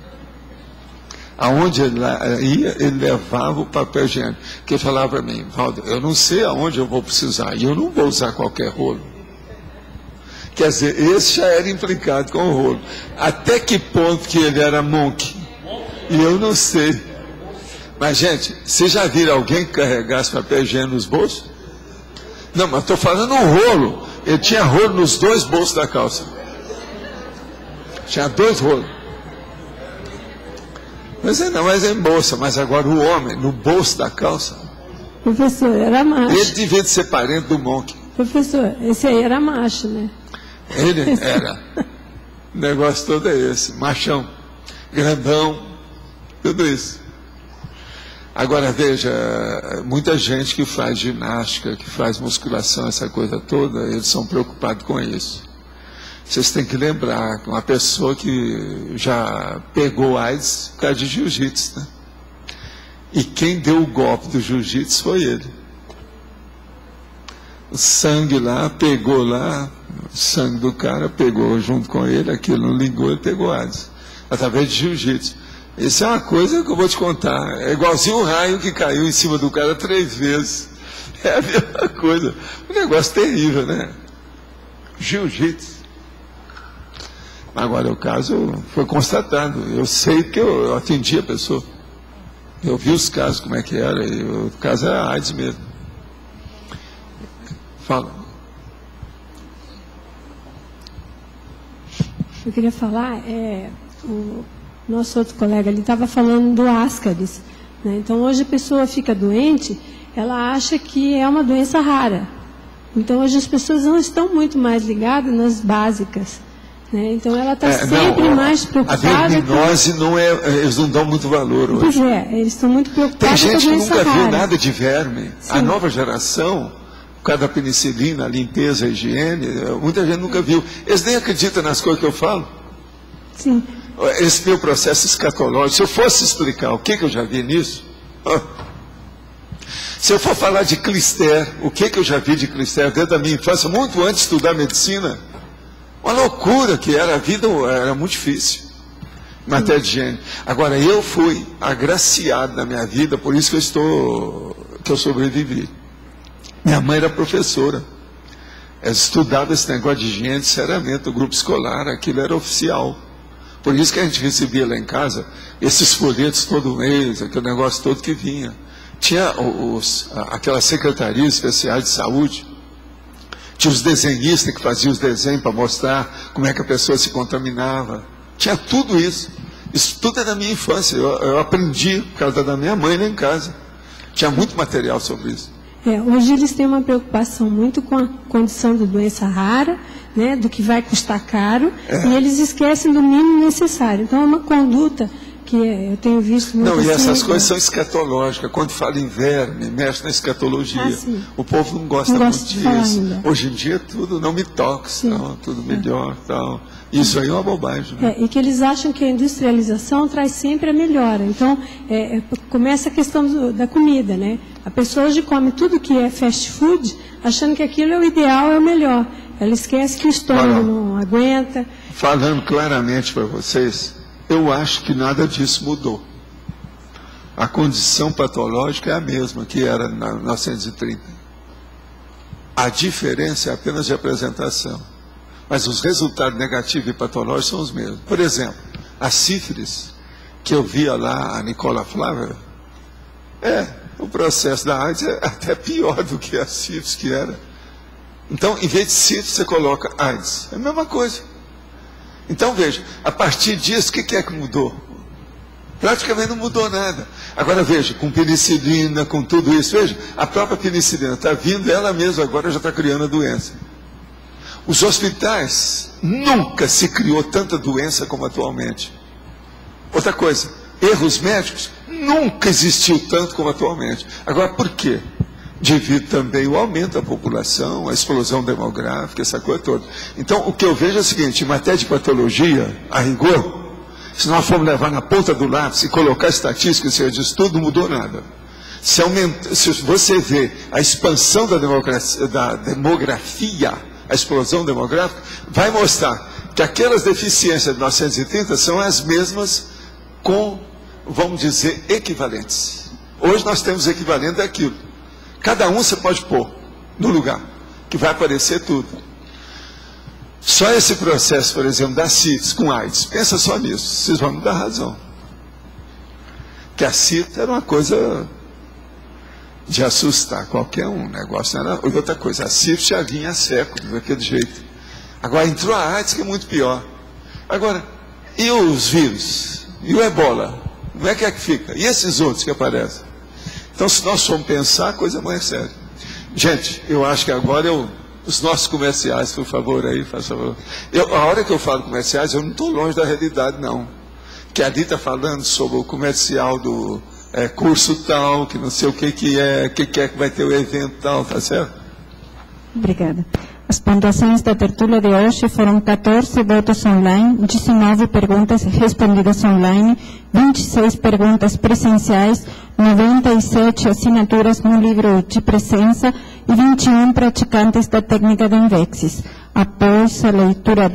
Aonde ele ia, ele levava o papel higiênico. Porque ele falava para mim, Valdo, eu não sei aonde eu vou precisar, e eu não vou usar qualquer rolo. Quer dizer, esse já era implicado com o rolo. Até que ponto que ele era monk? E eu não sei. Mas, gente, vocês já viram alguém que carregasse papel higiênico nos bolsos? Não, mas estou falando um rolo. Ele tinha rolo nos 2 bolsos da calça. Tinha 2 rolos. Mas é em bolsa. Mas agora o homem, no bolso da calça. Professor, era macho. Ele devia de ser parente do monk. Professor, esse aí era macho, né? Ele era. O negócio todo é esse. Machão, grandão, tudo isso. Agora veja, muita gente que faz ginástica, que faz musculação, essa coisa toda, eles são preocupados com isso. Vocês têm que lembrar que uma pessoa que já pegou AIDS por causa de jiu-jitsu, né? E quem deu o golpe do jiu-jitsu foi ele. O sangue lá, pegou lá, o sangue do cara pegou junto com ele, aquilo não ligou, ele pegou AIDS. Através de jiu-jitsu. Isso é uma coisa que eu vou te contar. É igualzinho um raio que caiu em cima do cara 3 vezes. É a mesma coisa. Um negócio terrível, né? Jiu-jitsu. Agora, o caso foi constatado. Eu sei que eu atendi a pessoa. Eu vi os casos, como é que era. E o caso era AIDS mesmo. Fala. Eu queria falar, o nosso outro colega ali estava falando do Ascaris, né? Então, hoje a pessoa fica doente, ela acha que é uma doença rara. Então, hoje as pessoas não estão muito mais ligadas nas básicas, né? Então, ela está sempre mais preocupada. A verminose não é, eles não dão muito valor hoje. Pois é, eles estão muito preocupados com a doença rara. Tem gente que nunca viu nada de verme. Sim. A nova geração, por causa da penicilina, a limpeza, a higiene, muita gente nunca viu. Eles nem acreditam nas coisas que eu falo. Sim. Esse meu processo escatológico, se eu fosse explicar o que eu já vi nisso, se eu for falar de clister, o que eu já vi de clister desde a minha infância, muito antes de estudar medicina, uma loucura que era, a vida era muito difícil, em matéria de higiene. Agora, eu fui agraciado na minha vida, por isso que eu sobrevivi. Minha mãe era professora, ela estudava esse negócio de higiene seriamente, o grupo escolar, aquilo era oficial. Por isso que a gente recebia lá em casa esses folhetos todo mês, aquele negócio todo que vinha. Tinha aquelas secretarias especiais de saúde, tinha os desenhistas que faziam os desenhos para mostrar como é que a pessoa se contaminava. Tinha tudo isso. Isso tudo é da minha infância. Eu aprendi por causa da minha mãe lá em casa. Tinha muito material sobre isso. Hoje eles têm uma preocupação muito com a condição de doença rara, né, do que vai custar caro, e eles esquecem do mínimo necessário. Então é uma conduta que eu tenho visto muito. Não, e assim, essas coisas são escatológicas. Quando fala em verme, mexe na escatologia. O povo não gosta muito disso. Hoje em dia tudo não me toca, tudo melhor, tal. Isso aí é uma bobagem. Né? E que eles acham que a industrialização traz sempre a melhora. Então, começa a questão da comida, né? A pessoa hoje come tudo que é fast food, achando que aquilo é o ideal, é o melhor. Ela esquece que o estômago não aguenta. Falando claramente para vocês, eu acho que nada disso mudou. A condição patológica é a mesma que era em 1930. A diferença é apenas de apresentação. Mas os resultados negativos e patológicos são os mesmos. Por exemplo, a sífilis, que eu via lá, a Nicola Flávia, o processo da AIDS é até pior do que a sífilis que era. Então, em vez de sífilis, você coloca AIDS. É a mesma coisa. Então, veja, a partir disso, o que é que mudou? Praticamente não mudou nada. Agora, veja, com penicilina, com tudo isso, veja, a própria penicilina está vindo, ela mesma agora já está criando a doença. Os hospitais, nunca se criou tanta doença como atualmente. Outra coisa, erros médicos, nunca existiu tanto como atualmente. Agora, por quê? Devido também ao aumento da população, a explosão demográfica, essa coisa toda. Então, o que eu vejo é o seguinte, em matéria de patologia, a rigor, se nós formos levar na ponta do lápis e colocar estatísticas disso tudo, não mudou nada. Se você vê a expansão da demografia, a explosão demográfica, vai mostrar que aquelas deficiências de 1930 são as mesmas com, vamos dizer, equivalentes. Hoje nós temos equivalente daquilo. Cada um você pode pôr no lugar, que vai aparecer tudo. Só esse processo, por exemplo, da sífilis com AIDS, pensa só nisso, vocês vão me dar razão. Que a sífilis era uma coisa de assustar qualquer um, negócio não era outra coisa. A sífilis já vinha há séculos, daquele jeito. Agora entrou a AIDS, que é muito pior. Agora, e os vírus? E o ebola? Como é que fica? E esses outros que aparecem? Então, se nós formos pensar, a coisa é mais séria. Gente, eu acho que agora os nossos comerciais, por favor, aí, faz favor. A hora que eu falo comerciais, eu não estou longe da realidade, não. Que a Adi está falando sobre o comercial do curso tal, que não sei o que é que vai ter o evento tal, tá certo? Obrigada. As pontuações da tertúlia de hoje foram 14 votos online, 19 perguntas respondidas online, 26 perguntas presenciais, 97 assinaturas no livro de presença e 21 praticantes da técnica de Invexis. Após a leitura